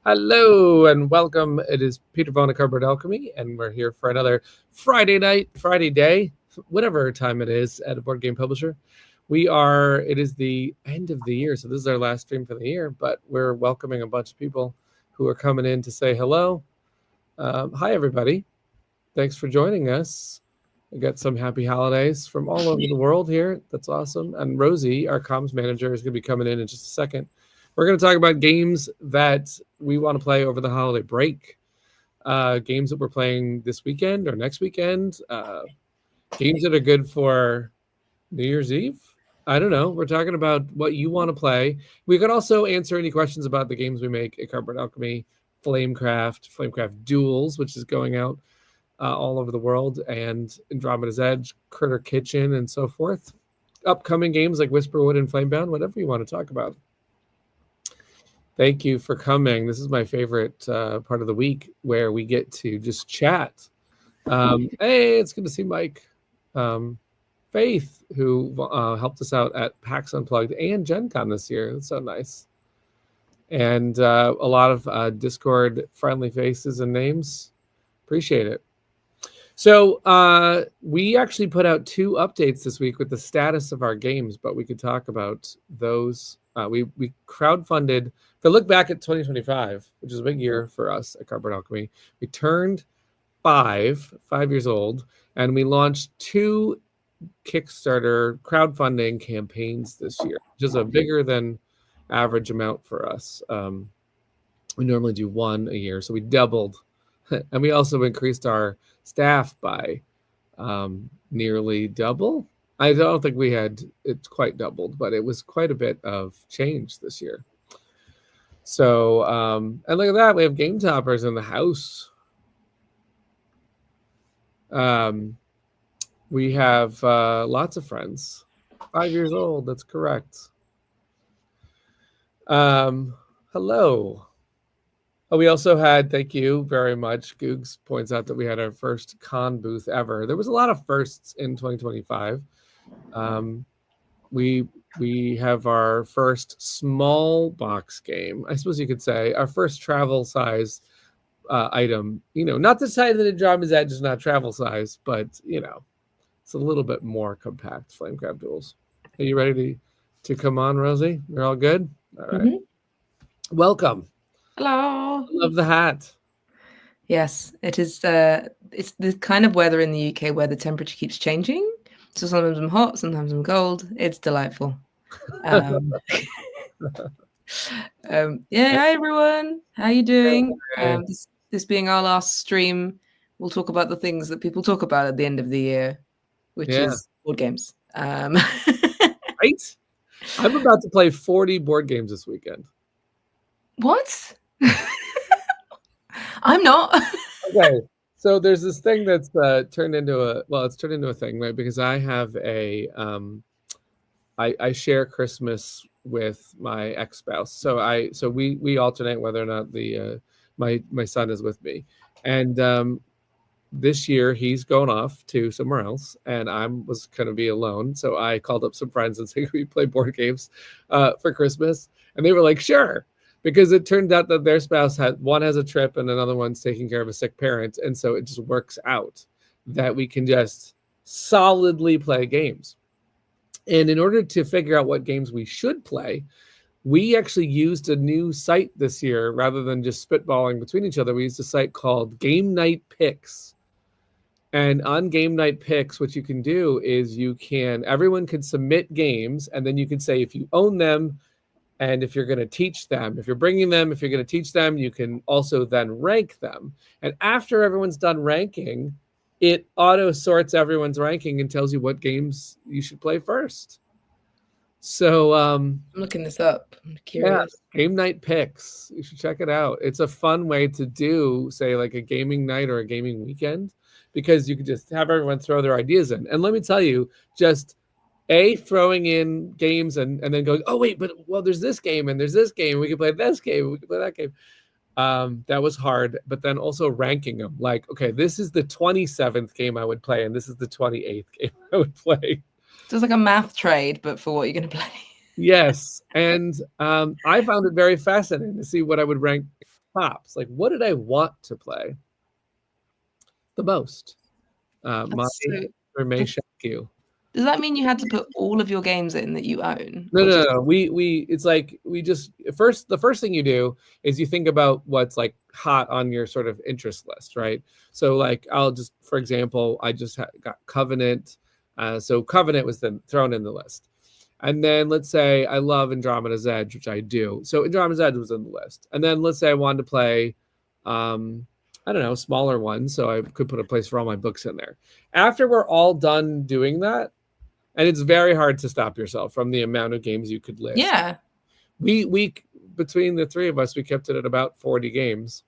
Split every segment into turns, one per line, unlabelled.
Hello and welcome. It is Peter Vaughan of Cardboard Alchemy, and we're here for another Friday day, whatever time it is at a board game publisher. It is the end of the year, so this is our last stream for the year, but we're welcoming a bunch of people who are coming in to say hello. Hi, everybody. Thanks for joining us. We got some happy holidays from all over the world here. That's awesome. And Rosie, our comms manager, is going to be coming in just a second. We're going to talk about games that we want to play over the holiday break, games that we're playing this weekend or next weekend, games that are good for New Year's Eve. I don't know. We're talking about what you want to play. We could also answer any questions about the games we make at Cardboard Alchemy, Flamecraft Duels, which is going out all over the world, and Andromeda's Edge, Critter Kitchen, and so forth. Upcoming games like Whisperwood and Flamebound, whatever you want to talk about. Thank you for coming. This is my favorite part of the week where we get to just chat. Hey, it's good to see Mike. Faith, who helped us out at PAX Unplugged and Gen Con this year. That's so nice. And a lot of Discord friendly faces and names. Appreciate it. So we actually put out 2 updates this week with the status of our games, but we could talk about those. We crowdfunded. If I look back at 2025, which is a big year for us at Cardboard Alchemy, we turned 5 years old, and we launched 2 Kickstarter crowdfunding campaigns this year, which is a bigger than average amount for us. We normally do 1 a year, so we doubled. And we also increased our staff by nearly double. I don't think it's quite doubled, but it was quite a bit of change this year. So, and look at that, we have Game Toppers in the house. We have lots of friends. 5 years old, that's correct. Hello. Oh, we also had, thank you very much. Googs points out that we had our first con booth ever. There was a lot of firsts in 2025. We have our first small box game, I suppose you could say, our first travel size item. Not to say that Andromeda's Edge is not travel size, but it's a little bit more compact. Flamecraft Duels. Are you ready to come on, Rosie? You're all good? All right. Mm-hmm. Welcome.
Hello.
I love the hat.
Yes, it is. It's the kind of weather in the UK where the temperature keeps changing. So sometimes I'm hot, sometimes I'm cold. It's delightful. Yeah, hi everyone. How are you doing? This being our last stream, we'll talk about the things that people talk about at the end of the year, which is board games.
Right? I'm about to play 40 board games this weekend.
What? I'm not.
Okay, so there's this thing that's turned into a thing, right? Because I have I share Christmas with my ex-spouse, so we alternate whether or not my son is with me, and this year he's going off to somewhere else, and I was going to be alone, so I called up some friends and said, "Can we play board games for Christmas?" And they were like, "Sure." Because it turned out that their spouse has a trip and another one's taking care of a sick parent. And so it just works out that we can just solidly play games. And in order to figure out what games we should play, we actually used a new site this year rather than just spitballing between each other. We used a site called Game Night Picks. And on Game Night Picks, what you can do is everyone can submit games, and then you can say if you own them, and if you're going to teach them, if you're going to teach them, you can also then rank them. And after everyone's done ranking, it auto sorts everyone's ranking and tells you what games you should play first. So
I'm looking this up. I'm curious.
Yeah, Game Night Picks. You should check it out. It's a fun way to do, say, like a gaming night or a gaming weekend, because you can just have everyone throw their ideas in. And let me tell you, just throwing in games and then going, oh wait, but there's this game and there's this game. We can play this game. We can play that game. That was hard. But then also ranking them. Like, okay, this is the 27th game I would play, and this is the 28th game I would play.
So it's like a math trade, but for what you're going to play.
Yes, and I found it very fascinating to see what I would rank tops, like what did I want to play the most? My may shock you.
Does that mean you had to put all of your games in that you own?
No. We it's like we just the first thing you do is you think about what's like hot on your sort of interest list, right? So like I'll just, for example, I just got Covenant. So Covenant was then thrown in the list. And then let's say I love Andromeda's Edge, which I do. So Andromeda's Edge was in the list. And then let's say I wanted to play I don't know, smaller ones, so I could put a place for all my books in there. After we're all done doing that, and it's very hard to stop yourself from the amount of games you could list.
Yeah.
We between the three of us, we kept it at about 40 games.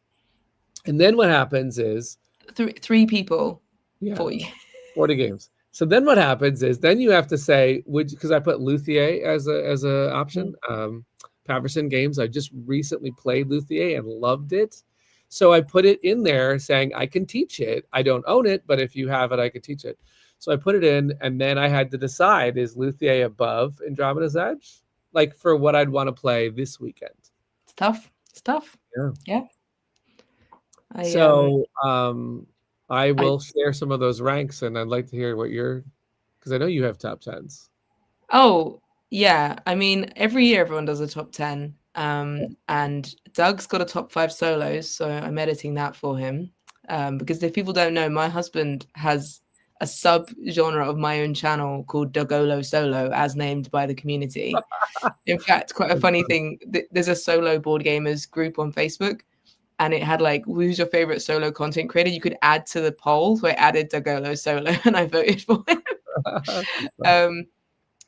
And then what happens is
three people,
40 games. So then what happens is then you have to say, because I put Luthier as a option. Paverson Games. I just recently played Luthier and loved it. So I put it in there saying I can teach it. I don't own it, but if you have it, I could teach it. So I put it in, and then I had to decide, is Luthier above Andromeda's Edge? Like for what I'd want to play this weekend.
It's tough. Yeah.
I will share some of those ranks, and I'd like to hear what because I know you have top 10s.
Oh, yeah. I mean, every year everyone does a top 10. And Doug's got a top 5 solos, so I'm editing that for him. Because if people don't know, my husband has a sub-genre of my own channel called Dougolo Solo, as named by the community. In fact, quite a funny thing, there's a solo board gamers group on Facebook, and it had like, who's your favorite solo content creator? You could add to the poll, so I added Dougolo Solo, and I voted for him.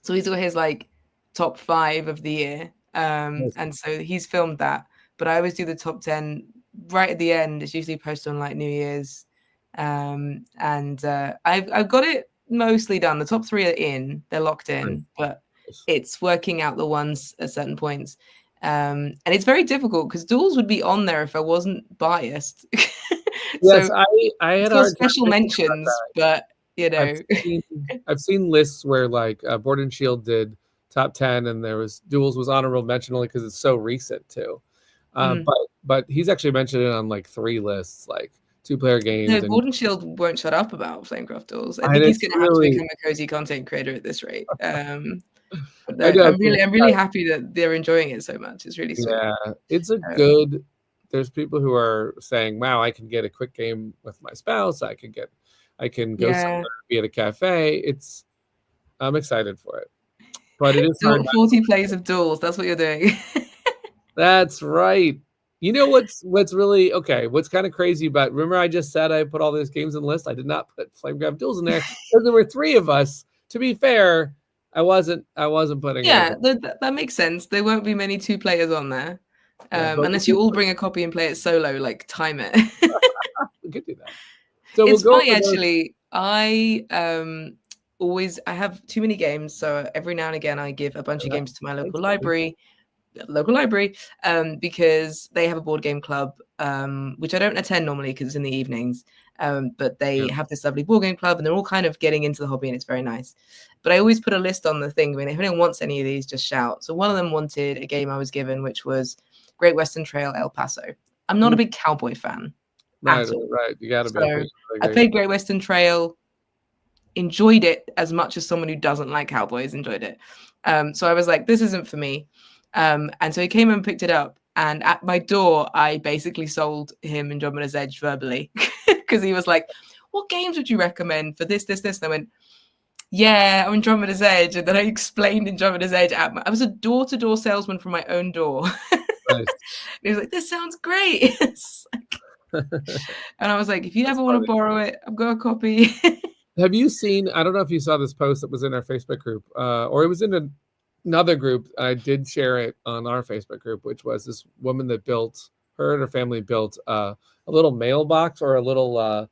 So he's got his like top 5 of the year. And so he's filmed that, but I always do the top 10 right at the end. It's usually posted on like New Year's. And I've got it mostly done. The top 3 are in, they're locked in, but it's working out the ones at certain points. And it's very difficult because Duels would be on there if I wasn't biased.
Yes, I had
got special mentions, but you know,
I've seen lists where like Board and Shield did top 10, and there was Duels was honorable mention only because it's so recent too. But he's actually mentioned it on like 3 lists, like 2-player games.
No, Board and Shield won't shut up about Flamecraft Duels. I think he's going to have to become a cozy content creator at this rate. I'm really happy that they're enjoying it so much. It's really sweet.
Yeah, it's a good. There's people who are saying, "Wow, I can get a quick game with my spouse. I can go somewhere, be at a cafe." I'm excited for it. But it is
40 plays of Duels. That's what you're doing.
That's right. You know what's really okay? What's kind of crazy about? Remember, I just said I put all these games in the list. I did not put Flamecraft Duels in there because there were 3 of us. To be fair, I wasn't putting.
Yeah, that makes sense. There won't be many 2 players on there, unless you all bring a copy and play it solo. Like time it.
We could do that. So
it's funny actually. I have too many games, so every now and again I give a bunch of games to my local library, because they have a board game club, which I don't attend normally because it's in the evenings, but they have this lovely board game club, and they're all kind of getting into the hobby, and it's very nice. But I always put a list on the thing. I mean, if anyone wants any of these, just shout. So one of them wanted a game I was given, which was Great Western Trail El Paso. I'm not a big cowboy fan.
Right. You got to be.
I played Great Western Trail, enjoyed it as much as someone who doesn't like cowboys enjoyed it. So I was like, this isn't for me. And so he came and picked it up. And at my door, I basically sold him Andromeda's Edge verbally because he was like, what games would you recommend for this? And I went, yeah, Andromeda's Edge. And then I explained Andromeda's Edge. I was a door-to-door salesman from my own door. Nice. He was like, this sounds great. And I was like, if you ever want to borrow it, I've got a copy.
Have you seen, I don't know if you saw this post that was in our Facebook group, or it was in another group. I did share it on our Facebook group, which was this woman that her and her family built a little mailbox or a little,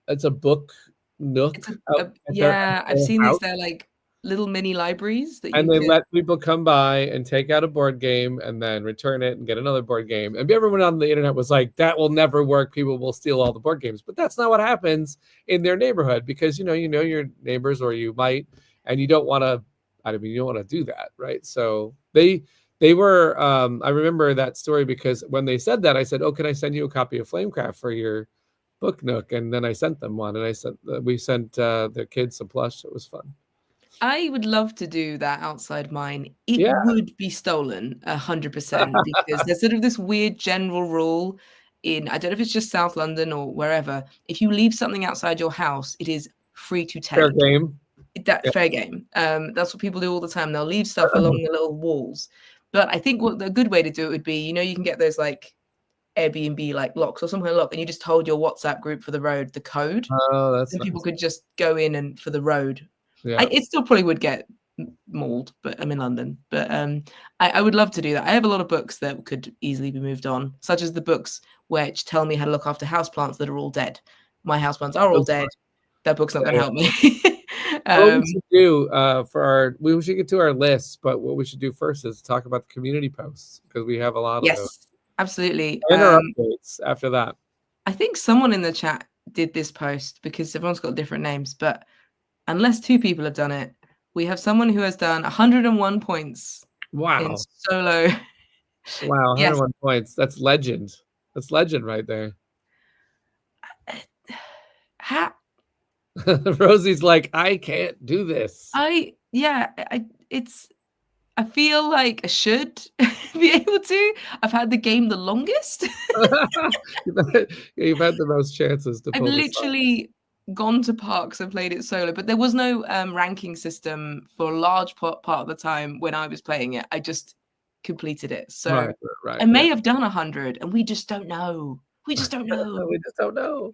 it's a book nook.
I've seen these. They're like little mini libraries
and they let people come by and take out a board game and then return it and get another board game. And everyone on the internet was like, that will never work. People will steal all the board games. But that's not what happens in their neighborhood, because you know your neighbors, or you might, and you don't want to, you don't want to do that, right? So they They were. I remember that story because when they said that, I said, "Oh, can I send you a copy of Flamecraft for your book nook?" And then I sent them one, and we sent the kids some plush. It was fun.
I would love to do that outside mine. It
Yeah.
would be stolen 100% because there's sort of this weird general rule in, I don't know if it's just South London or wherever. If you leave something outside your house, it is free to
Fair
take.
game.
That
Yeah.
fair game. That's what people do all the time. They'll leave stuff along the little walls. But I think what the good way to do it would be, you can get those like Airbnb like locks or some kind of lock, and you just told your WhatsApp group for the road the code,
Oh, that's
and people
nice.
could just go in and for the road.
Yeah.
It still probably would get mauled, but I'm in London. But I would love to do that. I have a lot of books that could easily be moved on, such as the books which tell me how to look after houseplants that are all dead. My houseplants are all
That's
dead. That book's not
fun.
going to help me.
What we should do we should get to our lists, but what we should do first is talk about the community posts because we have a lot of those.
Yes, absolutely.
And our updates after that.
I think someone in the chat did this post because everyone's got different names, but unless two people have done it, we have someone who has done 101 points in solo.
Wow, 101
Yes.
points. That's legend. That's legend right there. Rosie's like, I can't do this.
I feel like I should be able to. I've had the game the longest.
You've had the most chances to pull
I've
this
literally gone to parks and played it solo, but there was no ranking system for a large part of the time when I was playing it. I just completed it. So
right,
I may have done 100 and we just don't know. We just don't know.
We just don't know.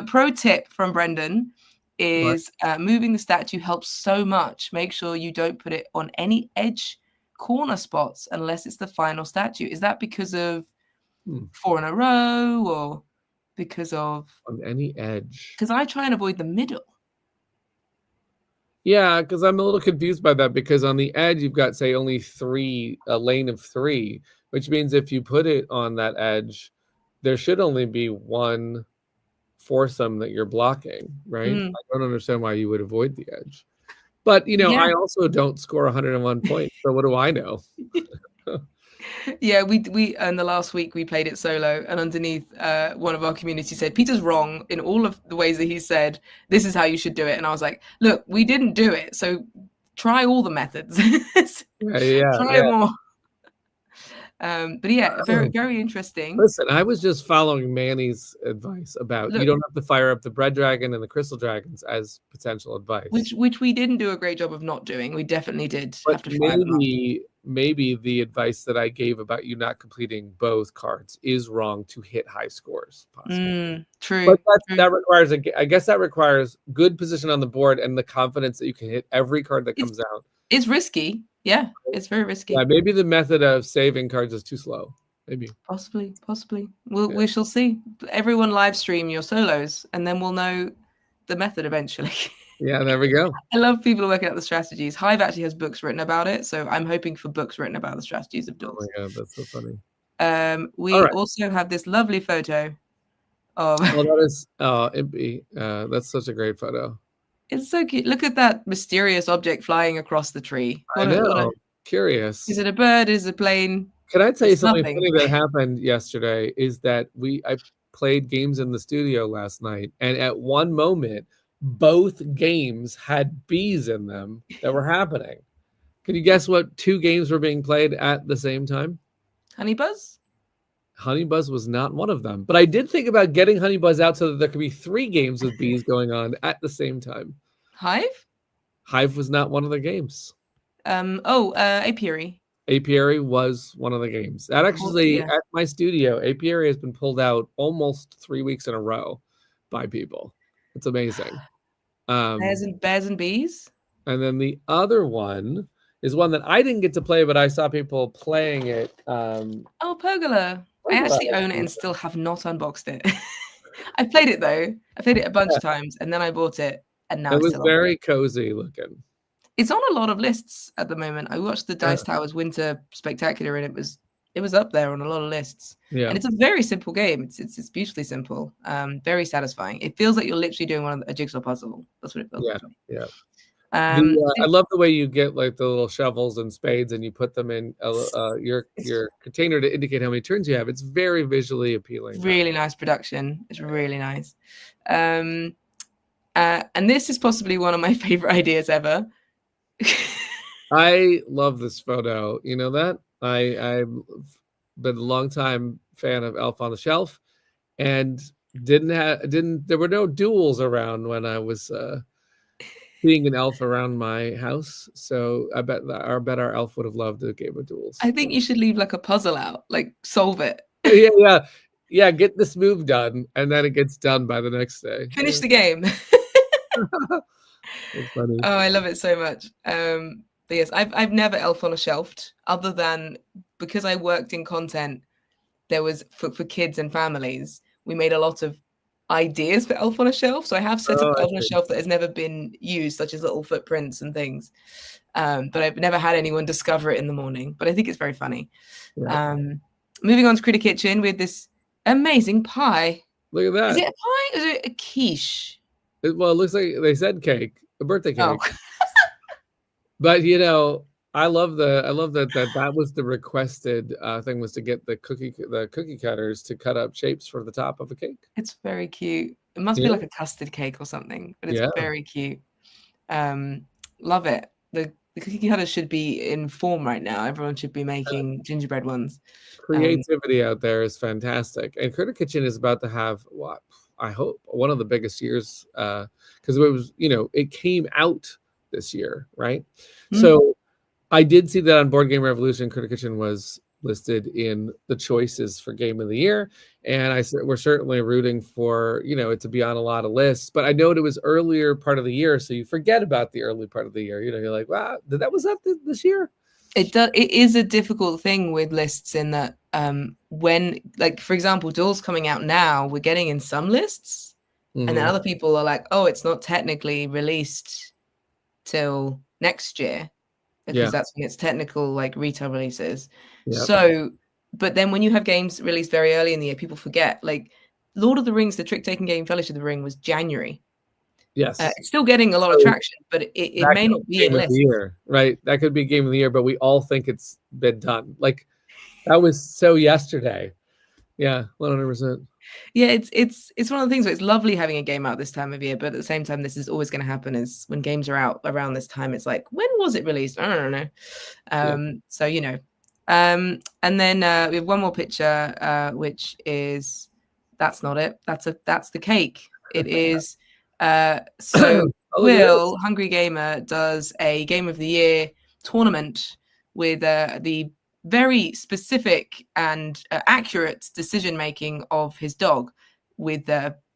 Pro tip from Brendan is moving the statue helps so much. Make sure you don't put it on any edge corner spots unless it's the final statue. Is that because of 4 in a row or because of
on any edge?
Because I try and avoid the middle.
Yeah, because I'm a little confused by that because on the edge you've got say only a lane of 3, which means if you put it on that edge, there should only be one foursome that you're blocking, right? I don't understand why you would avoid the edge. But, I also don't score 101 points, so what do I know?
Yeah, we in the last week we played it solo, and underneath one of our community said Peter's wrong in all of the ways that he said this is how you should do it, and I was like, look, we didn't do it, so try all the methods. Try more. But yeah, very, very interesting.
Listen, I was just following Manny's advice about you don't have to fire up the bread dragon and the crystal dragons as potential advice.
Which we didn't do a great job of not doing. We definitely did have to fire them up.
Maybe the advice that I gave about you not completing both cards is wrong to hit high scores.
True.
But that requires I guess that requires good position on the board and the confidence that you can hit every card that comes out.
It's risky. Yeah, it's very risky.
Yeah, maybe the method of saving cards is too slow. Maybe. Possibly.
We shall see. Everyone live stream your solos, and then we'll know the method eventually.
Yeah, there we go.
I love people working out the strategies. Hive actually has books written about it, so I'm hoping for books written about the strategies of duels.
Oh my god, that's so funny.
We also have this lovely photo of.
Oh, that is Impy. That's such a great photo.
It's so cute. Look at that mysterious object flying across the tree.
I know. Curious.
Is it a bird? Is it a plane?
Can I tell you something funny that happened yesterday? Is that I played games in the studio last night, and at one moment, both games had bees in them that were happening. Can you guess what 2 games were being played at the same time?
Honeybuzz?
Honeybuzz was not one of them. But I did think about getting Honeybuzz out so that there could be 3 games with bees going on at the same time.
Hive?
Hive was not one of the games.
Apiary.
Apiary was one of the games. That actually, at my studio, Apiary has been pulled out almost 3 weeks in a row by people. It's amazing.
Bears and bees?
And then the other one is one that I didn't get to play, but I saw people playing it.
Pergola. I actually own it and still have not unboxed it. I played it though. I played it a bunch of times, and then I bought it, and now
it was very cozy looking.
It's on a lot of lists at the moment. I watched the Dice Towers Winter Spectacular, and it was up there on a lot of lists. Yeah, and it's a very simple game. It's beautifully simple. Very satisfying. It feels like you're literally doing a jigsaw puzzle. That's what it feels like.
Yeah. I love the way you get like the little shovels and spades and you put them in your container to indicate how many turns you have. It's very visually appealing.
Really nice production. It's really nice. And this is possibly one of my favorite ideas ever.
I love this photo. You know that? I've been a long time fan of Elf on the Shelf, and there were no duels around when I was being an elf around my house. So I bet our elf would have loved a game of duels.
I think you should leave like a puzzle out, like solve it.
Yeah. Get this move done, and then it gets done by the next day.
Finish the game.
That's funny.
Oh, I love it so much. But yes, I've never Elf on a Shelved, other than because I worked in content. There was for kids and families. We made a lot of ideas for Elf on a Shelf. So I have set up Elf on a Shelf that has never been used, such as little footprints and things. But I've never had anyone discover it in the morning. But I think it's very funny.
Yeah.
Moving on to Critter Kitchen with this amazing pie.
Look at that.
Is it a pie or is it a quiche?
It looks like they said cake, a birthday cake. Oh. But I love that was the requested thing, was to get the cookie cutters to cut up shapes for the top of a cake.
It's very cute. It must be like a custard cake or something, but it's very cute. Love it. The cookie cutters should be in form right now. Everyone should be making gingerbread ones.
Creativity out there is fantastic, and Critter Kitchen is about to have what I hope one of the biggest years, because it was it came out this year, right? Mm-hmm. So I did see that on Board Game Revolution, Critter Kitchen was listed in the choices for Game of the Year, and we're certainly rooting for it to be on a lot of lists. But I know it was earlier part of the year, so you forget about the early part of the year. You're like, wow, was that this year?
It is a difficult thing with lists in that when, like, for example, Duel's coming out now, we're getting in some lists, and then other people are like, oh, it's not technically released till next year, because that's when it's technical, like, retail releases. Yep. So, but then when you have games released very early in the year, people forget. Like Lord of the Rings, the trick-taking game Fellowship of the Ring was January.
Yes.
It's still getting a lot of traction, but it may not be in list.
Right? That could be Game of the Year, but we all think it's been done. Like, that was so yesterday. Yeah, 100%.
Yeah, it's one of the things where it's lovely having a game out this time of year, but at the same time, this is always going to happen, is when games are out around this time, it's like, when was it released? I don't know. So, and then we have one more picture, which is, that's not it. That's the cake. It is. So Will, Hungry Gamer, does a Game of the Year tournament with the very specific and accurate decision making of his dog with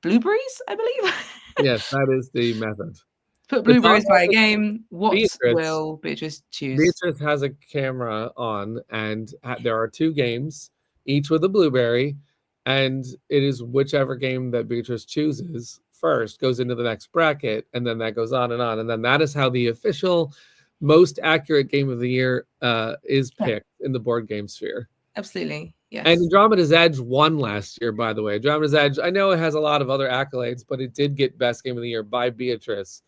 blueberries, I believe.
Yes, that is the method.
Put blueberries by a game. What will Beatrice choose?
Beatrice has a camera on, and there are 2 games, each with a blueberry, and it is whichever game that Beatrice chooses first goes into the next bracket, and then that goes on, and then that is how the official most accurate Game of the Year is picked in the board game sphere.
Absolutely, yes.
And Andromeda's Edge won last year, by the way. Andromeda's Edge, I know it has a lot of other accolades, but it did get Best Game of the Year by Beatrice,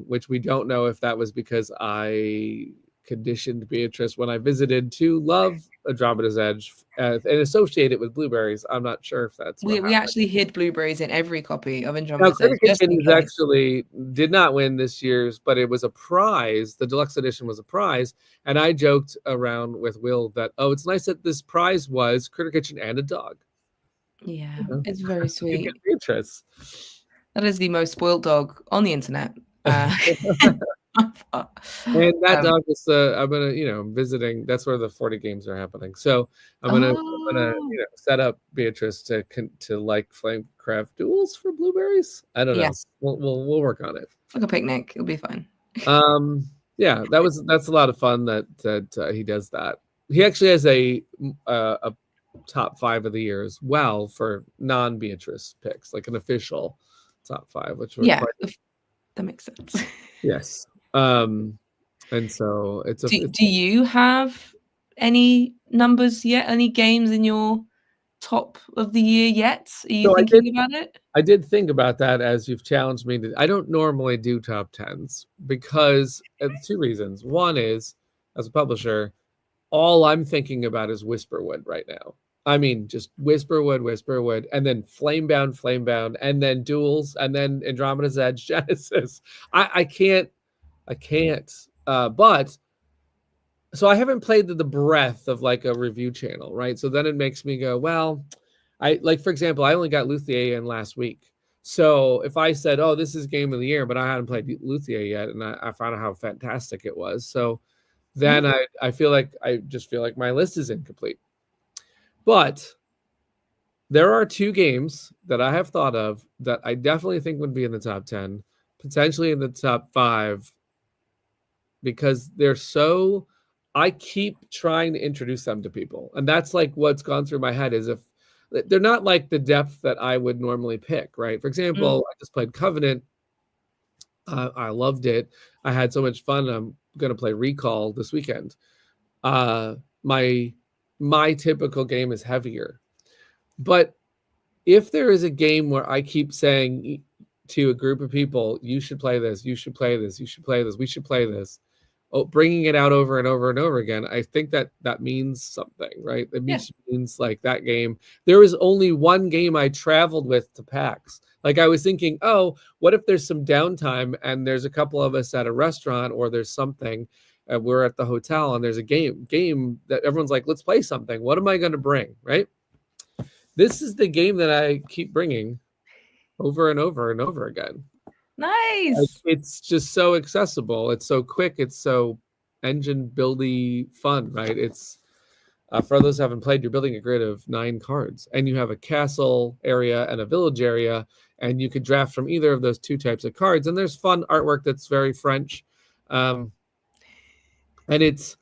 which we don't know if that was because I conditioned Beatrice when I visited to love Andromeda's Edge and associate it with blueberries. I'm not sure if that's
we actually hid blueberries in every copy of Andromeda's Edge.
Kitchen actually did not win this year's, but it was a prize. The deluxe edition was a prize, and I joked around with Will that, it's nice that this prize was Critter Kitchen and a dog.
Yeah, it's very sweet.
Beatrice.
That is the most spoiled dog on the internet.
And that dog is I'm gonna visiting. That's where the 40 games are happening. So I'm gonna set up Beatrice to like Flamecraft duels for blueberries. I don't know. Yes. We'll work on it.
Like a picnic. It'll be fun.
Yeah, that's a lot of fun that he does that. He actually has a top 5 of the year as well for non-Beatrice picks, like an official top 5, which was
that makes sense.
Yes. And so it's
do you have any numbers yet? Any games in your top of the year yet? Are you
So
thinking about it?
I did think about that as you've challenged me to. I don't normally do top tens because two reasons. One is, as a publisher, all I'm thinking about is Whisperwood right now. I mean, just Whisperwood, and then Flamebound, and then Duels, and then Andromeda's Edge, Genesis. I can't. But so I haven't played the breadth of like a review channel, right? So then it makes me go, well, I like, for example, I only got Luthier in last week. So if I said, oh, this is game of the year, but I hadn't played Luthier yet, and I found out how fantastic it was. So then I feel like I just feel like my list is incomplete. But there are two games that I have thought of that I definitely think would be in the top 10, potentially in the top 5, because I keep trying to introduce them to people. And that's like what's gone through my head is if they're not like the depth that I would normally pick, right? For example, I just played Covenant. I loved it. I had so much fun. I'm going to play Recall this weekend. My typical game is heavier. But if there is a game where I keep saying to a group of people, you should play this, you should play this, you should play this, we should play this, bringing it out over and over and over again, I think that means something, right? It means like that game. There was only one game I traveled with to PAX. Like I was thinking, oh, what if there's some downtime and there's a couple of us at a restaurant or there's something, we're at the hotel and there's a game that everyone's like, let's play something. What am I going to bring, right? This is the game that I keep bringing over and over and over again.
Nice.
It's just so accessible. It's so quick. It's so engine buildy fun, right? It's for those who haven't played, you're building a grid of 9 cards, and you have a castle area and a village area, and you could draft from either of those 2 types of cards. And there's fun artwork that's very French, and it's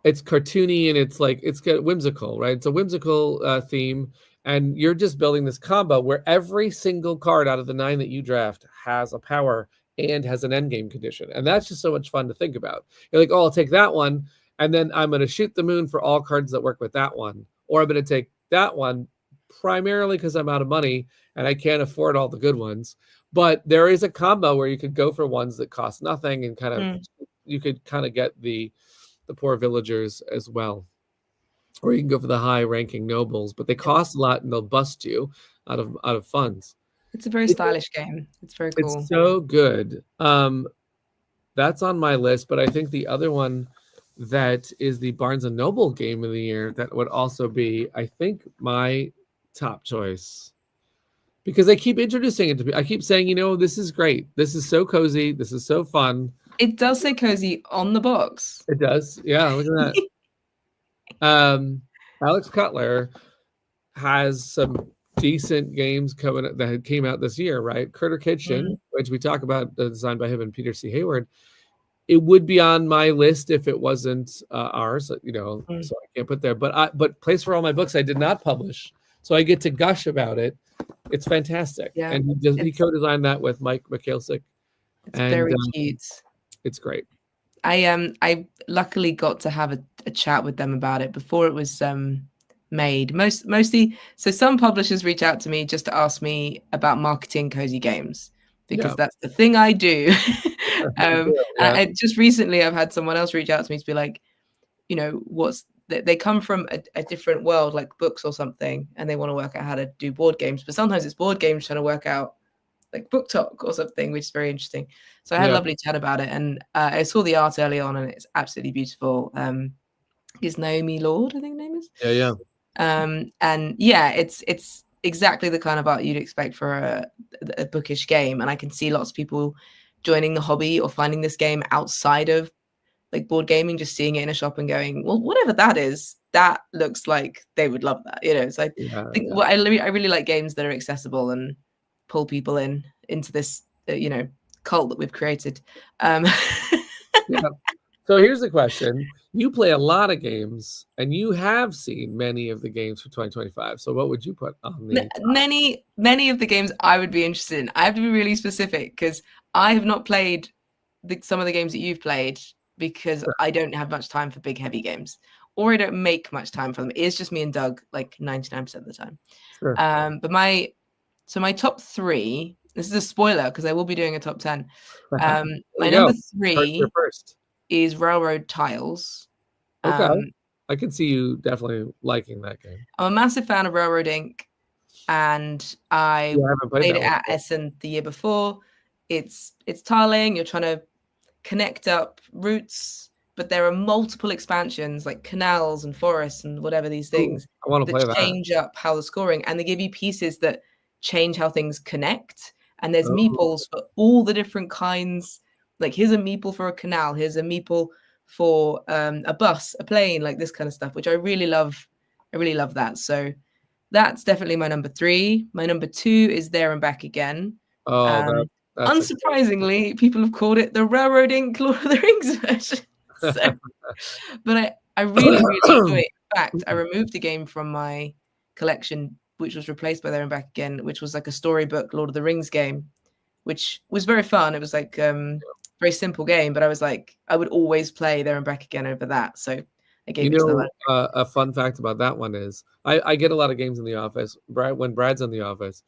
cartoony and it's got whimsical, right? It's a whimsical theme. And you're just building this combo where every single card out of the 9 that you draft has a power and has an end game condition. And that's just so much fun to think about. You're like, oh, I'll take that one, and then I'm going to shoot the moon for all cards that work with that one. Or I'm going to take that one primarily because I'm out of money and I can't afford all the good ones. But there is a combo where you could go for ones that cost nothing and kind of you could kind of get the poor villagers as well. Or you can go for the high-ranking nobles, but they cost a lot and they'll bust you out of funds.
It's a very stylish game. It's very cool.
It's so good. That's on my list, but I think the other one that is the Barnes & Noble game of the year that would also be, I think, my top choice. Because I keep introducing it to me. I keep saying, this is great. This is so cozy. This is so fun.
It does say cozy on the box.
It does. Yeah, look at that. Alex Cutler has some decent games coming that came out this year, right? Critter Kitchen, which we talk about, designed by him and Peter C. Hayward. It would be on my list if it wasn't ours, so I can't put there. But Place for All My Books I did not publish, so I get to gush about it. It's fantastic, and he co-designed that with Mike McKelsick.
It's very cute.
It's great.
I luckily got to have a chat with them about it before it was made. Mostly, so some publishers reach out to me just to ask me about marketing cozy games because that's the thing I do. And just recently, I've had someone else reach out to me to be like, they come from a different world, like books or something, and they want to work out how to do board games. But sometimes it's board games trying to work out like book talk or something, which is very interesting. So I had a lovely chat about it, and I saw the art early on, and it's absolutely beautiful. Is Naomi Lord, I think the name is.
Yeah.
And it's exactly the kind of art you'd expect for a bookish game, and I can see lots of people joining the hobby or finding this game outside of like board gaming, just seeing it in a shop and going, well, whatever that is, that looks like they would love that, So I think I really like games that are accessible and pull people into this cult that we've created.
So here's the question. You play a lot of games and you have seen many of the games for 2025. So what would you put on the
many of the games I would be interested in? I have to be really specific because I have not played some of the games that you've played because I don't have much time for big heavy games, or I don't make much time for them. It's just me and Doug like 99% of the time.
Sure.
But my top 3, this is a spoiler because I will be doing a top 10. My number 3
first
is Railroad Tiles.
Okay. I can see you definitely liking that game.
I'm a massive fan of Railroad Inc. And I played it at Essen the year before. It's tiling. You're trying to connect up routes, but there are multiple expansions like canals and forests and whatever these things that change up how the scoring, and they give you pieces that change how things connect. And there's meeples for all the different kinds. Like here's a meeple for a canal. Here's a meeple for a bus, a plane, like this kind of stuff, which I really love. I really love that. So that's definitely my number 3. My number 2 is There and Back Again.
That's
unsurprisingly, people have called it the Railroad Inc. Lord of the Rings version. So, but I really, really enjoy it. In fact, I removed the game from my collection, which was replaced by There and Back Again, which was like a storybook Lord of the Rings game, which was very fun. It was like very simple game, but I was like, I would always play There and Back Again over that. So I gave it to the
a fun fact about that one is I get a lot of games in the office. When Brad's in the office,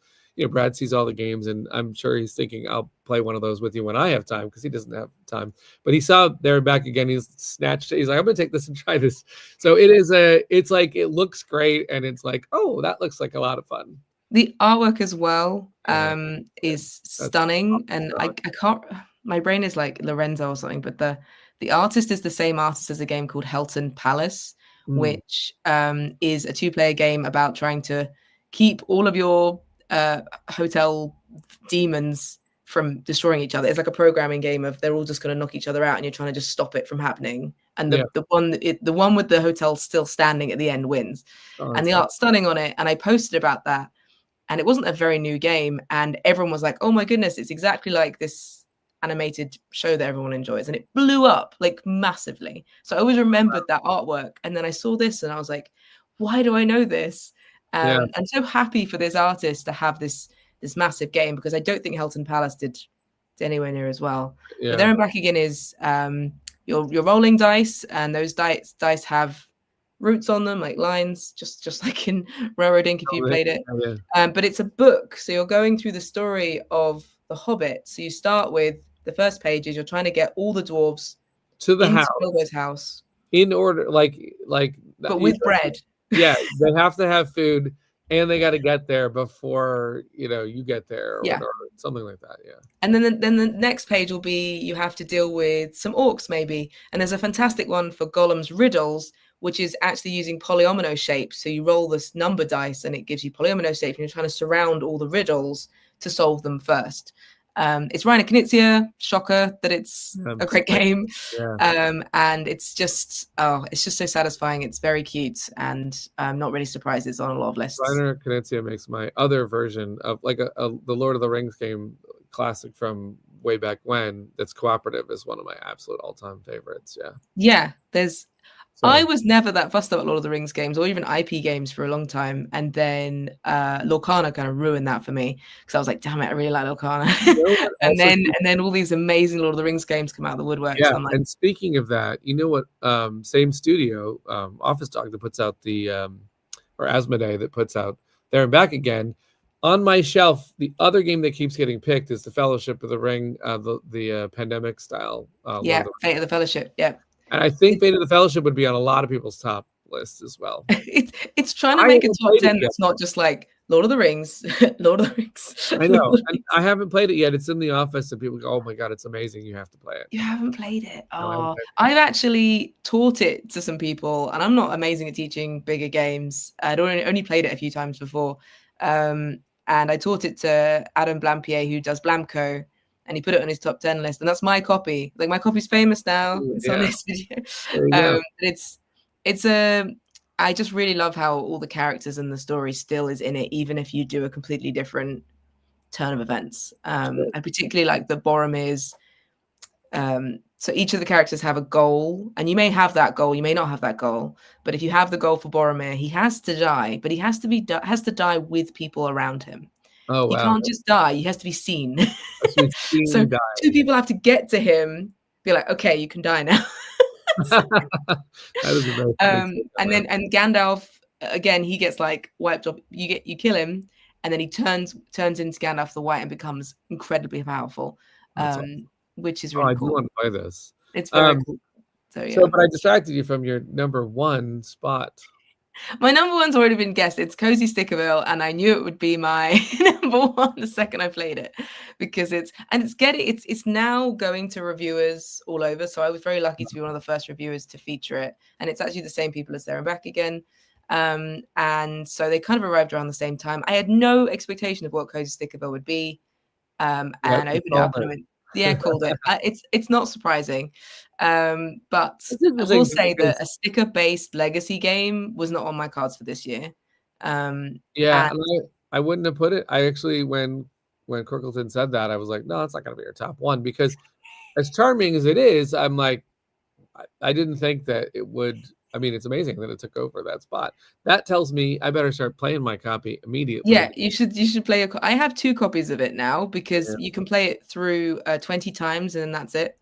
Brad sees all the games, and I'm sure he's thinking I'll play one of those with you when I have time, because he doesn't have time. But he saw There and Back Again. He's snatched it. He's like, I'm gonna take this and try this. So it's like, it looks great, and it's like, oh, that looks like a lot of fun.
The artwork as well is stunning, and I can't. My brain is like Lorenzo or something, but the artist is the same artist as a game called Helton Palace, which is a 2-player game about trying to keep all of your hotel demons from destroying each other. It's like a programming game of they're all just going to knock each other out, and you're trying to just stop it from happening. And the one with the hotel still standing at the end wins. And the art's stunning on it. And I posted about that, and it wasn't a very new game, and everyone was like, "Oh my goodness, it's exactly like this animated show that everyone enjoys," and it blew up like massively. So I always remembered that artwork, and then I saw this and I was like, why do I know this? I'm so happy for this artist to have this massive game, because I don't think Helton Palace did anywhere near as well. But There and Back Again is you're rolling dice, and those dice have roots on them, like lines, just like in Railroad Inc. if you played it. But it's a book, so you're going through the story of the Hobbit. So you start with the first pages. You're trying to get all the dwarves
to the house,
Bilbo's house,
in order, like,
but with bread.
Yeah, they have to have food, and they got to get there before you get there, or something like that. Yeah. And
then the next page will be you have to deal with some orcs maybe, and there's a fantastic one for Gollum's riddles, which is actually using polyomino shapes. So you roll this number dice, and it gives you polyomino shapes, and you're trying to surround all the riddles to solve them first. It's Reiner Knizia, shocker that it's a great game. And it's just so satisfying. It's very cute, and I'm not really surprised it's on a lot of lists.
Reiner Knizia makes my other version of like the Lord of the Rings game classic from way back when, that's cooperative, is one of my absolute all-time favorites.
I was never that fussed about Lord of the Rings games or even IP games for a long time. And then Lorcana kind of ruined that for me, because I was like, damn it, I really like Lorcana. and then all these amazing Lord of the Rings games come out of the woodwork.
Yeah,
so I'm like,
and speaking of that, you know what? Same studio, Office Dog, that puts out or Asmodee, that puts out There and Back Again. On my shelf, the other game that keeps getting picked is the Fellowship of the Ring, the pandemic style.
Fate of the Fellowship. Yeah.
And I think Fate of the Fellowship would be on a lot of people's top lists as well.
It's trying to make a top 10 that's not just like Lord of the Rings, Lord of the Rings.
I know. And I haven't played it yet. It's in the office, and people go, oh my God, it's amazing. You have to play it.
You haven't played it? Oh, I've actually taught it to some people, and I'm not amazing at teaching bigger games. I'd only played it a few times before. And I taught it to Adam Blampier, who does Blamco. And he put it on his top 10 list, and that's my copy. Like, my copy's famous now. It's on this video. I just really love how all the characters and the story still is in it, even if you do a completely different turn of events. I particularly like the Boromir's. So each of the characters have a goal, and you may have that goal, you may not have that goal. But if you have the goal for Boromir, he has to die, but he has to die with people around him.
Oh, wow.
He can't just die. He has to be seen. So 2 people have to get to him, be like, okay, you can die now.
That is a very funny take on
And
that.
then Gandalf again, he gets like wiped off. You kill him, and then he turns into Gandalf the White and becomes incredibly powerful,
That's awesome.
which is
Oh,
really
I do
cool.
want to play this.
It's very
Um,
cool. So
so,
yeah,
but I distracted you from your number one spot.
my number one's already been guessed. It's Cozy Stickerville, and I knew it would be my number one the second I played it, because it's now going to reviewers all over. So I was very lucky to be one of the first reviewers to feature it, and it's actually the same people as There and Back Again. And so they kind of arrived around the same time. I had no expectation of what Cozy Stickerville would be, and
Yeah,
I
you
opened it
called
up and I
it.
went, yeah, called it. It's not surprising, but
It's
I will
interesting
say that
because
a sticker-based legacy game was not on my cards for this year.
yeah,
And
and I wouldn't have put it. I actually when Corkleton said that, I was like, no, it's not going to be your top one because as charming as it is, I'm like, I didn't think that it would. I mean, it's amazing that it took over that spot. That tells me I better start playing my copy immediately.
yeah, you should play I have 2 copies of it now because
Yeah,
you can play it through 20 times and then that's it.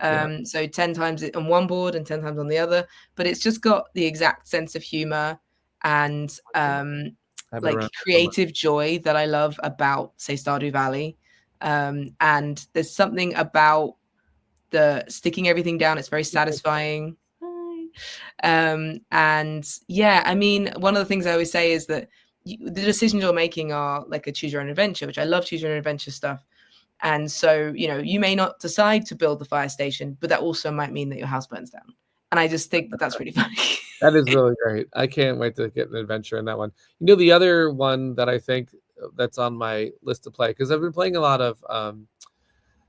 yeah,
So 10 times on one board and 10 times on the other, but it's just got the exact sense of humor and
I've been
like
around so much.
creative joy that I love about, say, Stardew Valley. And there's something about the sticking everything down. It's very satisfying. And yeah, I mean, one of the things I always say is that the decisions you're making are like a choose your own adventure, which I love choose your own adventure stuff. And so, you may not decide to build the fire station, but that also might mean that your house burns down. And I just think that that's really funny.
That is really great. I can't wait to get an adventure in that one. You know, the other one that I think that's on my list to play because I've been playing a lot of.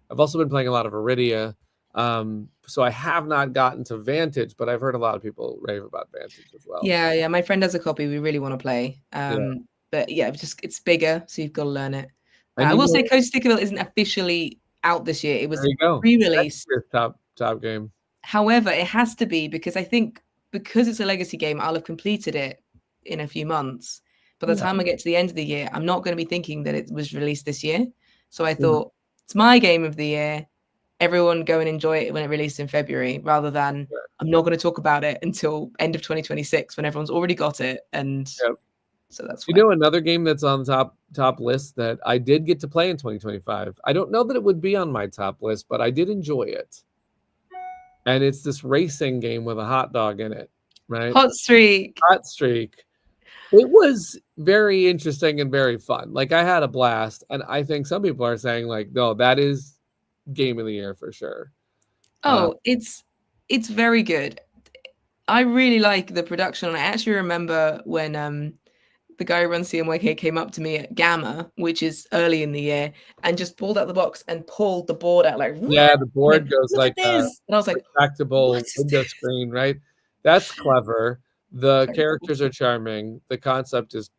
I've also been playing a lot of Iridia. So I have not gotten to Vantage, but I've heard a lot of people rave about Vantage as well.
Yeah. My friend has a copy we really want to play.
Yeah,
But yeah, it's bigger, so you've got to learn it.
and
I
you
will say
know,
Coast Stickerville isn't officially out this year. It
there
was
you go. It's next
pre-released.
year's top game.
However, it has to be because I think because it's a legacy game, I'll have completed it in a few months. By the
Yeah,
time I get to the end of the year, I'm not going to be thinking that it was released this year. So I
yeah,
thought it's my game of the year. Everyone go and enjoy it when it released in February, rather than
yeah.
I'm not going to talk about it until end of 2026 when everyone's already got it. And
Yeah.
so that's
You
why.
know, another game that's on top list that I did get to play in 2025. I don't know that it would be on my top list, but I did enjoy it. And it's this racing game with a hot dog in it, right?
Hot Streak.
Hot Streak. It was very interesting and very fun. Like I had a blast, and I think some people are saying like, no, that is game of the year for sure.
Oh, it's very good. I really like the production. I actually remember when the guy who runs CMYK came up to me at Gamma, which is early in the year, and just pulled out the box and pulled the board out like,
Yeah, the
went,
board goes
look at
like a
this. And I was like, what
retractable
is
window
this?
screen, right? That's clever. The
Very cool.
characters are charming. The concept is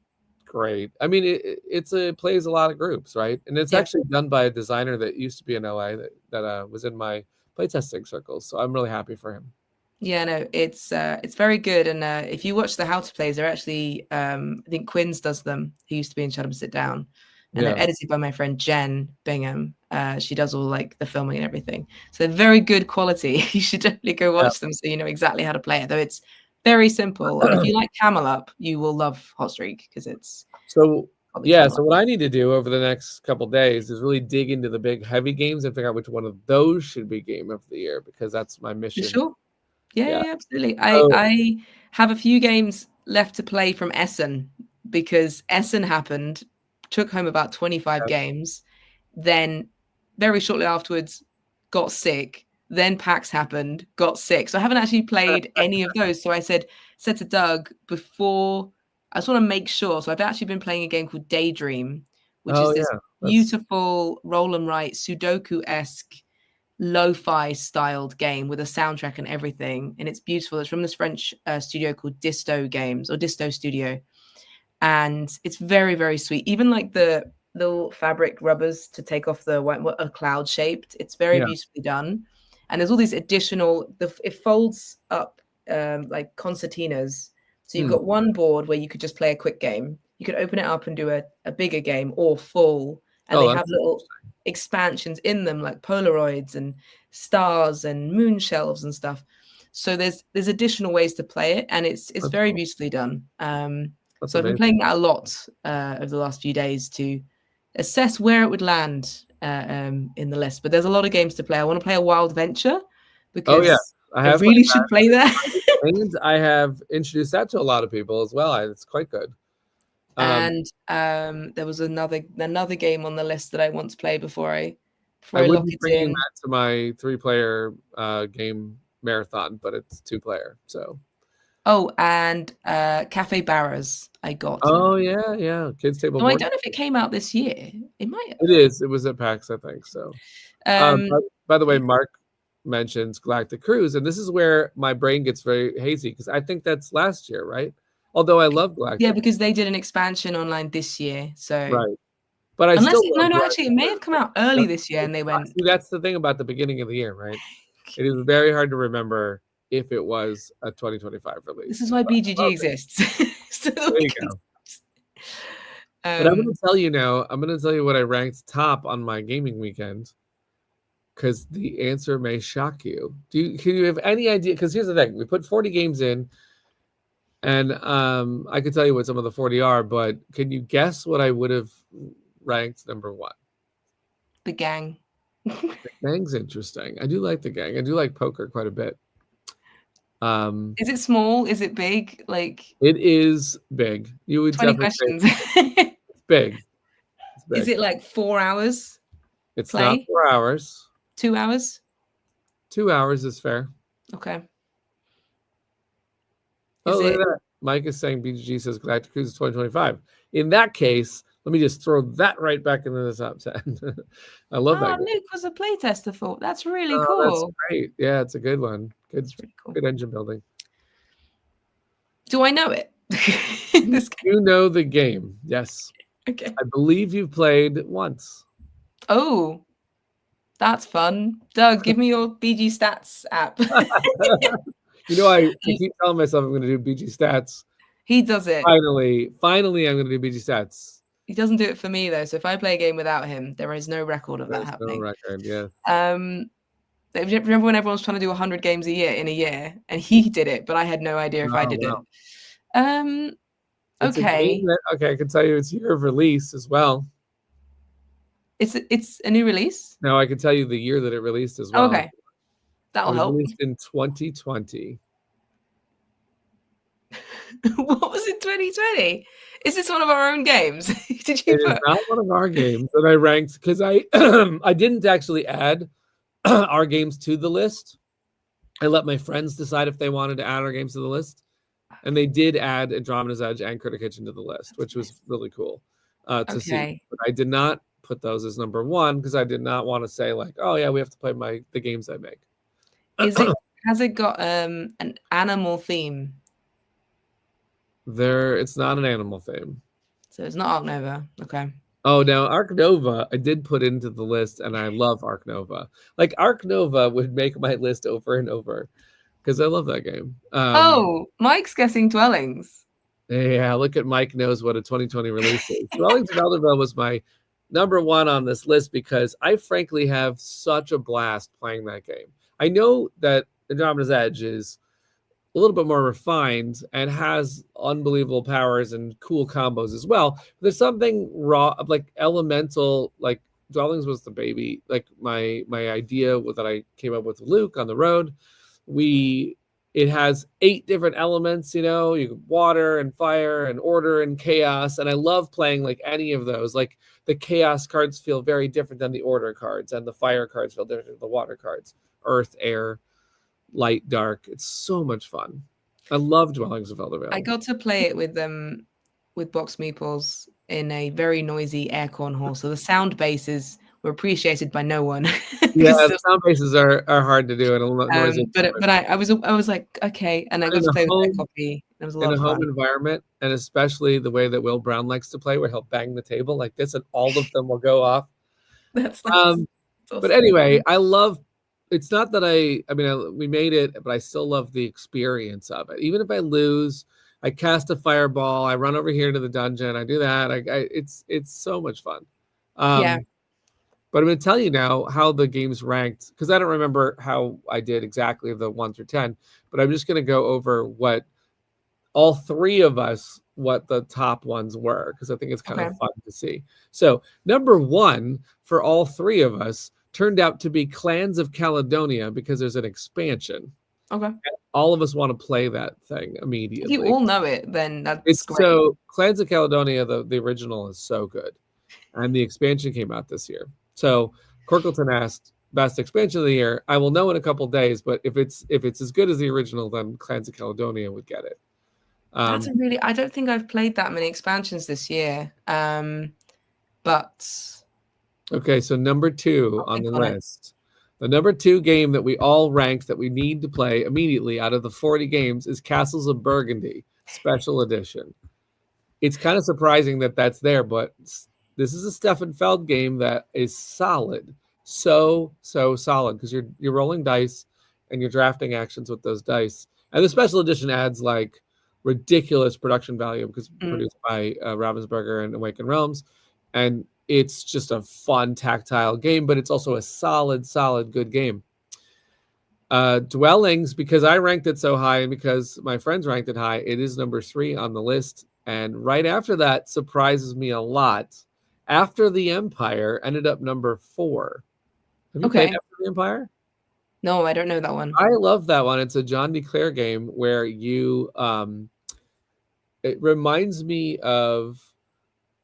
great. I mean, it plays a lot of groups, right? And it's
Yeah.
actually done by a designer that used to be in LA that was in my playtesting circles. So I'm really happy for him.
Yeah, no, it's very good. And if you watch the How to Plays, they're actually I think Quinn's does them, who used to be in Shut Up and Sit Down. And they're
Yeah,
edited by my friend Jen Bingham. She does all like the filming and everything. So they're very good quality. You should definitely go
yeah.
watch them so you know exactly how to play it. Though it's very simple. And if you like Camel Up, you will love Hot Streak because it's
So
got the
yeah,
camel
so
up.
what I need to do over the next couple days is really dig into the big heavy games and figure out which one of those should be game of the year because that's my
For
mission.
sure. Yeah,
Yeah.
yeah, absolutely.
So
I have a few games left to play from Essen because Essen happened, took home about 25 games, then very shortly afterwards got sick. Then PAX happened, got sick. So I haven't actually played any of those. So I said to Doug before, I just want to make sure. So I've actually been playing a game called Daydream, which
oh
is this
yeah, that's
beautiful roll and write Sudoku-esque lo-fi styled game with a soundtrack and everything, and it's beautiful. It's from this French studio called Disto Games or Disto Studio, and it's very, very sweet. Even like the little fabric rubbers to take off the white, what a cloud shaped. It's very
yeah.
beautifully done, and there's all these additional. It folds up like concertinas. So you've
Hmm.
got one board where you could just play a quick game. You could open it up and do a bigger game or full, and
Oh,
they
that's
have little expansions in them like Polaroids and stars and moon shelves and stuff. So there's additional ways to play it, and it's
That's
very
cool.
beautifully done.
That's
So I've been
amazing.
playing that a lot over the last few days to assess where it would land in the list. But there's a lot of games to play. I want to play a Wild Venture
Oh yeah,
because
I
I
have played
really should
that,
play that.
and I have introduced that to a lot of people as well. It's quite good.
And there was another game on the list that I want to play before I
would
lock
be
it
bringing
in.
that to my 3-player game marathon, but it's 2-player. So.
Oh, and Cafe Barras I got.
Oh yeah, kids table
No, I
board.
don't know if it came out this year. It might have.
It is. It was at PAX, I think. So.
Um,
By the way,
yeah.
Mark mentions Galactic Cruise, and this is where my brain gets very hazy because I think that's last year, right? Although I love Galactic.
Yeah, because they did an expansion online this year. So
Right. But I
unless
still
it,
love
no,
Galactic
actually, it may have
Cruise.
come out early this year, and they went.
See, that's the thing about the beginning of the year, right? It is very hard to remember if it was a 2025 release.
This is why BGG exists. So
there you go. But I'm going to tell you now. I'm going to tell you what I ranked top on my gaming weekend, because the answer may shock you. Can you have any idea? Because here's the thing: we put 40 games in, and I could tell you what some of the 40 are, but can you guess what I would have ranked number one?
The Gang.
The Gang's interesting. I do like The Gang. I do like poker quite a bit.
Is it small? Is it big? Like
it is big. You would
20
definitely
questions.
It's big. It's big.
Is it like 4 hours?
It's
play?
Not 4 hours.
2 hours?
2 hours is fair.
Okay.
Look at that. Mike is saying BGG says Galactic Cruise is 2025. In that case, let me just throw that right back into the top 10. I love that game.
Luke was a playtester for. That's really
Oh,
cool.
that's great. Yeah, it's a good one. Good,
really cool.
Good engine building.
Do I know it?
You know the game. Yes.
Okay.
I believe you've played once.
Oh, that's fun. Doug, give me your BG Stats app.
I keep telling myself I'm going to do BG Stats.
He does it.
Finally, I'm going to do BG Stats.
He doesn't do it for me though. So if I play a game without him, there is no record of that happening.
No record, yeah.
Remember when everyone was trying to do 100 games a year in a year, and he did it, but I had no idea if I did it. Okay.
I can tell you its year of release as well.
It's a new release?
No, I can tell you the year that it released as well.
Okay. That'll help.
Released in 2020.
What was in 2020? Is this one of our own games? Did you
It is not one of our games that I ranked, because I I didn't actually add our games to the list. I let my friends decide if they wanted to add our games to the list, and they did add Andromeda's Edge and Critter Kitchen to the list, which was really cool to see. But I did not put those as number one because I did not want to say like, oh yeah, we have to play the games I make.
Has it got an animal theme?
It's not an animal theme.
So it's not Ark Nova. Okay.
Oh, now Ark Nova, I did put into the list, and I love Ark Nova. Like Ark Nova would make my list over and over because I love that game.
Mike's guessing Dwellings.
Yeah, look at Mike knows what a 2020 release is. Dwellings of Elderville was my number one on this list because I frankly have such a blast playing that game. I know that Andromeda's Edge is a little bit more refined and has unbelievable powers and cool combos as well. There's something raw, like elemental, like Dwellings was the baby. Like my idea that I came up with Luke on the road. It has 8 different elements, you water and fire and order and chaos. And I love playing like any of those. Like the chaos cards feel very different than the order cards, and the fire cards feel different than the water cards. Earth, air, light, dark. It's so much fun. I love Dwellings of Eldervale.
I got to play it with Box Meeples in a very noisy aircorn hall. So the sound bases were appreciated by no one.
Yeah, the sound bases are hard to do and a little noisy.
But I was like, okay, and I got to play with my copy. It was a lot of fun.
In a home environment, and especially the way that Will Brown likes to play, where he'll bang the table like this, and all of them will go off.
That's awesome.
But anyway, I love. It's not that we made it, but I still love the experience of it. Even if I lose, I cast a fireball, I run over here to the dungeon, I do that. It's so much fun.
Yeah.
But I'm going to tell you now how the games ranked, because I don't remember how I did exactly the 1 through 10, but I'm just going to go over what all three of us, what the top ones were, because I think it's kind
Okay.
of fun to see. So number 1 for all three of us turned out to be Clans of Caledonia, because there's an expansion.
Okay.
All of us want to play that thing
If
immediately.
you all know it, then that's
It's
great.
so Clans of Caledonia, the original is so good. And the expansion came out this year. So Corkleton asked best expansion of the year. I will know in a couple days, but if it's as good as the original, then Clans of Caledonia would get it.
That's a really. I don't think I've played that many expansions this year. But
Okay, so number 2
I'll
on the
think on it.
list. The number 2 game that we all ranked that we need to play immediately out of the 40 games is Castles of Burgundy Special Edition. It's kind of surprising that that's there, but this is a Stefan Feld game that is solid. So solid, because you're rolling dice and you're drafting actions with those dice. And the special edition adds like ridiculous production value because produced by Ravensburger and Awakened Realms. And it's just a fun tactile game, but it's also a solid good game. Dwellings, because I ranked it so high and because my friends ranked it high, it is number 3 on the list. And right after that surprises me a lot. After the Empire ended up number 4. Have you played After the Empire?
No, I don't know that one.
I love that one. It's a John DeClaire game where you it reminds me of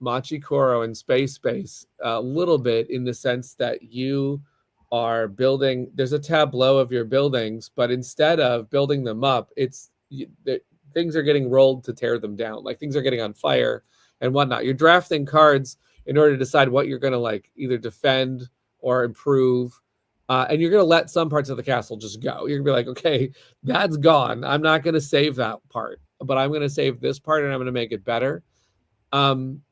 Machi Koro and Space a little bit, in the sense that you are building, there's a tableau of your buildings, but instead of building them up, things are getting rolled to tear them down. Like things are getting on fire and whatnot. You're drafting cards in order to decide what you're going to like either defend or improve. And you're going to let some parts of the castle just go. You're going to be like, okay, that's gone. I'm not going to save that part, but I'm going to save this part and I'm going to make it better.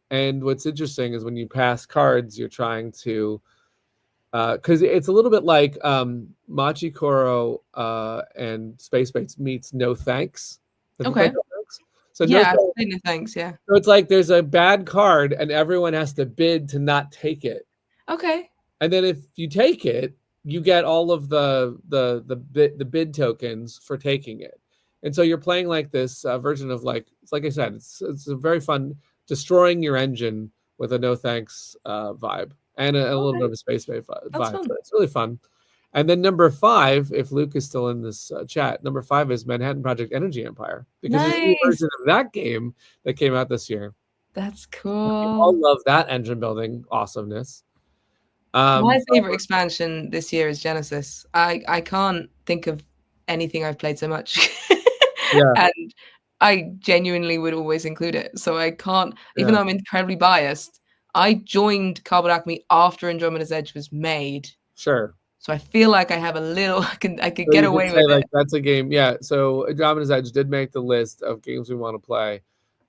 And what's interesting is when you pass cards, you're trying to, because it's a little bit like Machi Koro and Space meets No Thanks.
Okay.
So
yeah, no thanks. Yeah.
So it's like there's a bad card and everyone has to bid to not take it.
Okay.
And then if you take it, you get all of the bid tokens for taking it. And so you're playing like this version of like I said, it's a very fun destroying your engine with a no thanks vibe and a little bit of a space vibe. So it's really fun. And then number 5, if Luke is still in this chat, number 5 is Manhattan Project Energy Empire, because there's a new version of that game that came out this year.
That's cool.
We all love that engine building awesomeness.
My favorite expansion this year is Genesis. I can't think of anything I've played so much.
Yeah.
And I genuinely would always include it. So I can't, even though I'm incredibly biased, I joined Cardboard Alchemy after Andromeda's Edge was made.
Sure.
So I feel like I have a little, I could get away with it.
That's a game. Yeah. So Andromeda's Edge did make the list of games we want to play.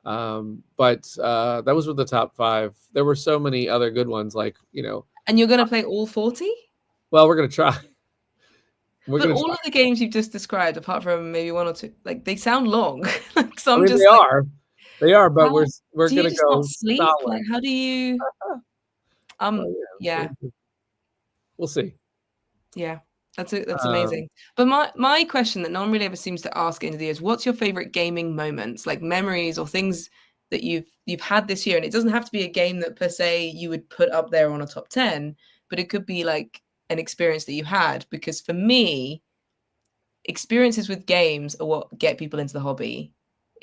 But that was with the top 5. There were so many other good ones, like,
And you're going to play all 40?
Well, we're going to try.
But all of the games you've just described, apart from maybe 1 or 2, like they sound long. So I'm just
they are, but we're going to go
not sleep. Solid. Like, how do you? Yeah.
We'll see.
Yeah, that's amazing. But my question that no one really ever seems to ask into the is, what's your favorite gaming moments, like memories or things that you've had this year? And it doesn't have to be a game that per se you would put up there on a top 10, but it could be like an experience that you had. Because for me, experiences with games are what get people into the hobby.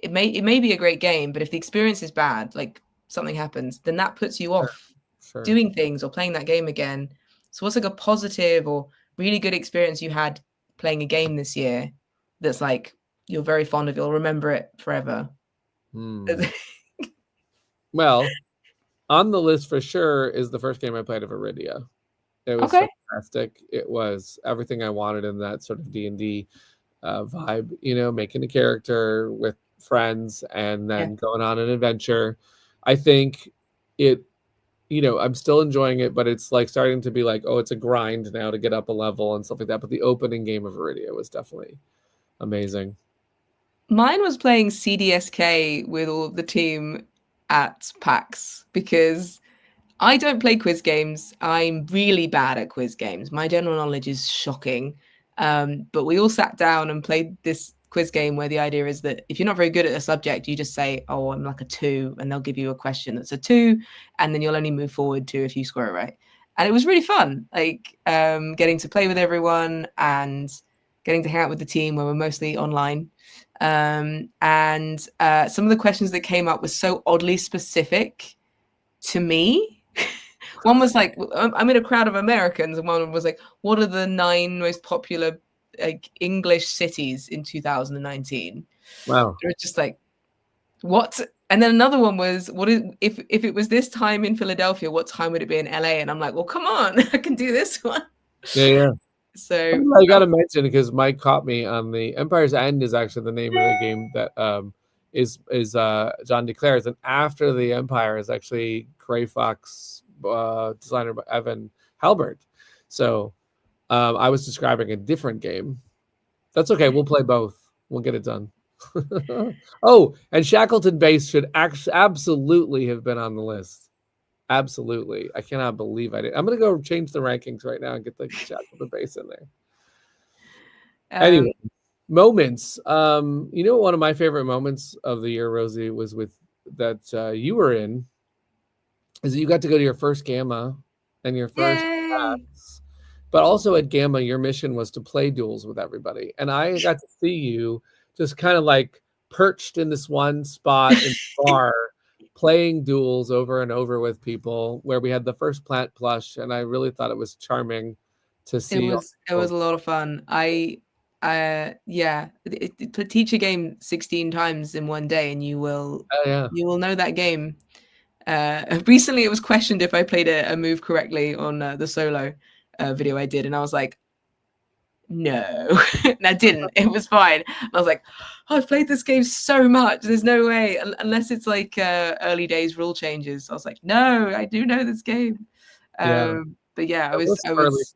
It may be a great game, but if the experience is bad, like something happens, then that puts you off doing things or playing that game again. So what's like a positive or really good experience you had playing a game this year that's like you're very fond of, you'll remember it forever?
Well, on the list for sure is the first game I played of Iridia. It was fantastic. It was everything I wanted in that sort of D&D vibe, making a character with friends and then going on an adventure. I think I'm still enjoying it, but it's like starting to be like, oh, it's a grind now to get up a level and stuff like that. But the opening game of Iridia was definitely amazing.
Mine was playing CDSK with all of the team at PAX, because I don't play quiz games. I'm really bad at quiz games. My general knowledge is shocking. But we all sat down and played this quiz game where the idea is that if you're not very good at a subject, you just say, "Oh, I'm like a 2," and they'll give you a question that's a 2, and then you'll only move forward 2 if you score it right. And it was really fun, like getting to play with everyone and getting to hang out with the team where we're mostly online. And some of the questions that came up were so oddly specific to me. One was like, I'm in a crowd of Americans, and one was like, what are the 9 most popular like English cities in 2019?
Wow.
It was just like, what? And then another one was, what is if it was this time in Philadelphia, what time would it be in LA? And I'm like, well, come on, I can do this one.
Yeah, yeah.
So
I got to mention because Mike caught me on the Empire's End is actually the name of the game that is John declares, and after the Empire is actually Gray Fox designer by Evan Halbert. So I was describing a different game. That's okay. We'll play both. We'll get it done. Oh, and Shackleton Base should absolutely have been on the list. Absolutely. I cannot believe I did. I'm going to go change the rankings right now and get the Shackleton Base in there. Anyway, moments. You know, one of my favorite moments of the year, Rosie, was with that you were in, is that you got to go to your first Gamma and your first class. But also at Gamma, your mission was to play duels with everybody. And I got to see you just kind of like perched in this one spot in the bar, playing duels over and over with people, where we had the first plant plush. And I really thought it was charming to see.
It was a lot of fun. Yeah, teach a game 16 times in one day and you will know that game. Recently it was questioned if I played a move correctly on the solo video I did, and I was like, no. And I didn't. It was fine. I was like, oh, I've played this game so much, there's no way, unless it's like early days rule changes. I was like, no, I do know this game. But yeah,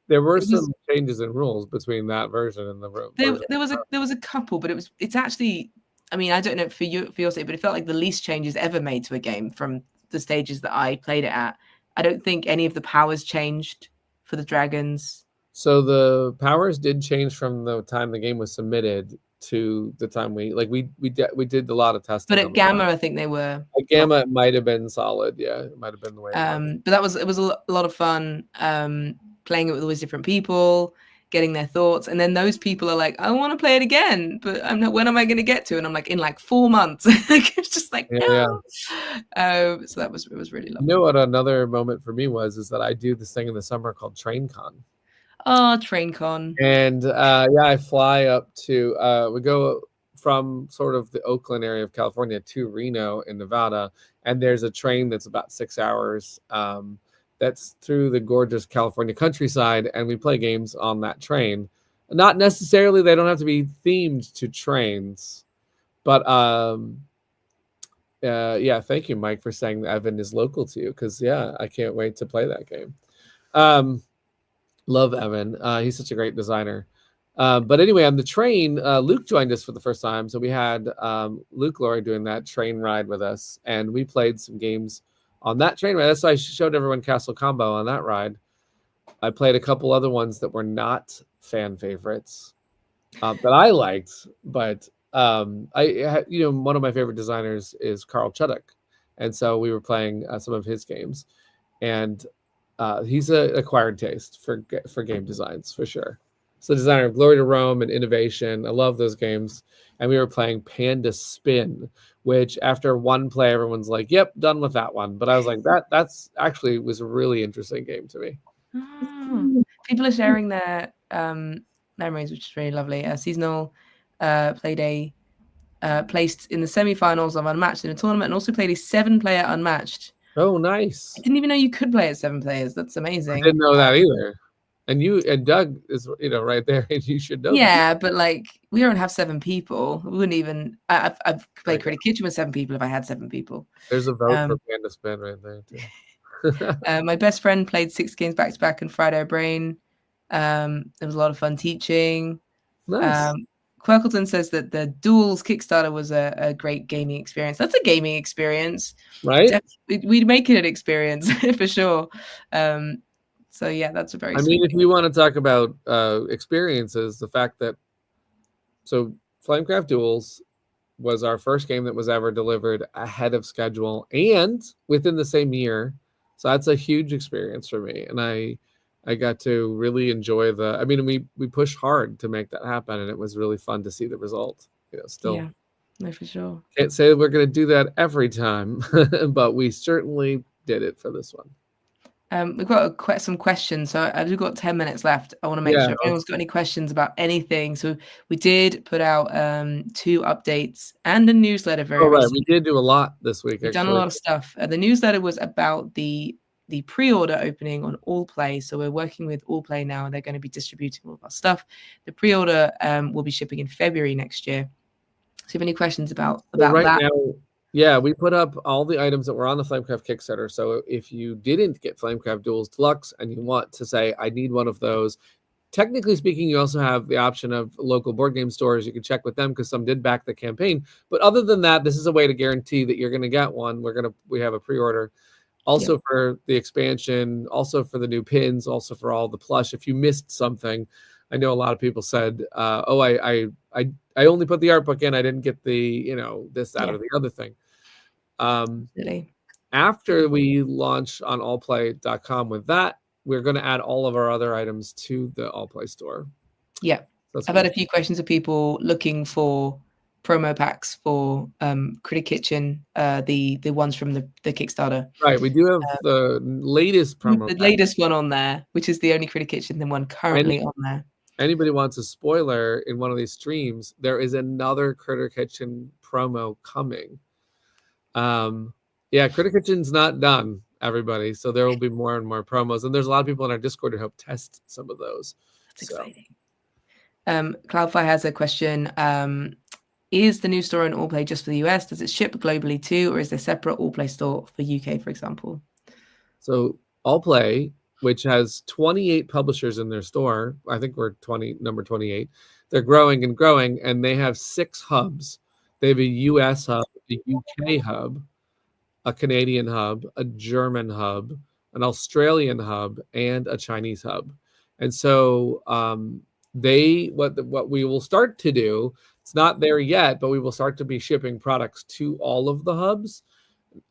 there were some changes in rules between that version and the room.
There was a couple, but it's actually, I mean, I don't know for your sake, but it felt like the least changes ever made to a game from the stages that I played it at. I don't think any of the powers changed for the dragons.
So the powers did change from the time the game was submitted to the time we did a lot of testing.
But at Gamma, I think they were.
At Gamma, it might have been solid. Yeah, it might have been the way.
But it was a lot of fun playing it with all these different people, getting their thoughts, and then those people are like, I want to play it again, but I'm not. When am I going to get to? And I'm like, in like 4 months. It's just like no. So it was really lovely.
You know what another moment for me is that I do this thing in the summer called TrainCon.
Oh, TrainCon.
And I fly up to we go from sort of the Oakland area of California to Reno in Nevada, and there's a train that's about 6 hours that's through the gorgeous California countryside, and we play games on that train. Not necessarily, they don't have to be themed to trains, but thank you, Mike, for saying that Evan is local to you, because I can't wait to play that game. Love Evan. He's such a great designer. But anyway, on the train, Luke joined us for the first time. So we had Luke Laurie doing that train ride with us, and we played some games on that train ride. That's why I showed everyone Castle Combo on that ride. I played a couple other ones that were not fan favorites that I liked, but one of my favorite designers is Carl Chuddock, and so we were playing some of his games, and he's an acquired taste for game designs for sure. So designer of Glory to Rome and Innovation. I love those games. And we were playing Panda Spin, which after one play, everyone's like, yep, done with that one. But I was like, that's actually was a really interesting game to me.
People are sharing their memories, which is really lovely. Seasonal played placed in the semi-finals of Unmatched in a tournament, and also played a 7-player Unmatched.
Oh, nice.
I didn't even know you could play at 7 players. That's amazing.
I didn't know that either. And you and Doug is right there, and you should know.
Yeah, but like we don't have 7 people. We wouldn't even. I've played Critic Kitchen with 7 people if I had 7 people.
There's a vote for Panda Spin right there too.
My best friend played 6 games back to back in Friday Brain. It was a lot of fun teaching.
Nice.
Quirkleton says that the Duels Kickstarter was a great gaming experience. That's a gaming experience,
right?
We'd make it an experience for sure. So yeah, that's a very
I
sweet
mean, if
thing.
you want to talk about experiences, the fact that Flamecraft Duels was our first game that was ever delivered ahead of schedule and within the same year. So that's a huge experience for me. And I got to really enjoy I mean, we pushed hard to make that happen, and it was really fun to see the result. Still
Yeah, no, for sure.
can't say we're going to do that every time, but we certainly did it for this one.
We've got some questions, so I've got 10 minutes left. I want to make sure if anyone's got any questions about anything. So we did put out 2 updates and a newsletter very
right,
recently.
we did do a lot this week.
We've done a lot of stuff. The newsletter was about the pre-order opening on AllPlay. So we're working with AllPlay now, and they're going to be distributing all of our stuff. The pre-order will be shipping in February next year. So if you have any questions about
right
that?
Now, yeah, we put up all the items that were on the Flamecraft Kickstarter. So if you didn't get Flamecraft Duels Deluxe and you want to say, I need one of those, technically speaking, you also have the option of local board game stores. You can check with them because some did back the campaign. But other than that, this is a way to guarantee that you're going to get one. We have a pre-order. Also for the expansion, also for the new pins, also for all the plush. If you missed something, I know a lot of people said, "Oh, I only put the art book in. I didn't get the this, that, or the other thing." After we launch on allplay.com with that, we're going to add all of our other items to the AllPlay store.
Yeah, I've had a few questions of people looking for promo packs for Critic Kitchen, the ones from the Kickstarter.
Right, we do have the latest promo.
The latest one on there, which is the only Critic Kitchen one currently on there.
Anybody wants a spoiler in one of these streams, there is another Critter Kitchen promo coming. Critter Kitchen's not done, everybody. So there will be more and more promos. And there's a lot of people in our Discord who help test some of those.
That's exciting. Cloudfire has a question. Is the new store on AllPlay just for the US? Does it ship globally too? Or is there a separate AllPlay store for UK, for example?
So AllPlay, which has 28 publishers in their store, I think we're number 28. They're growing and growing, and they have 6 hubs. They have a US hub, a UK hub, a Canadian hub, a German hub, an Australian hub, and a Chinese hub. And so what we will start to do, it's not there yet, but we will start to be shipping products to all of the hubs.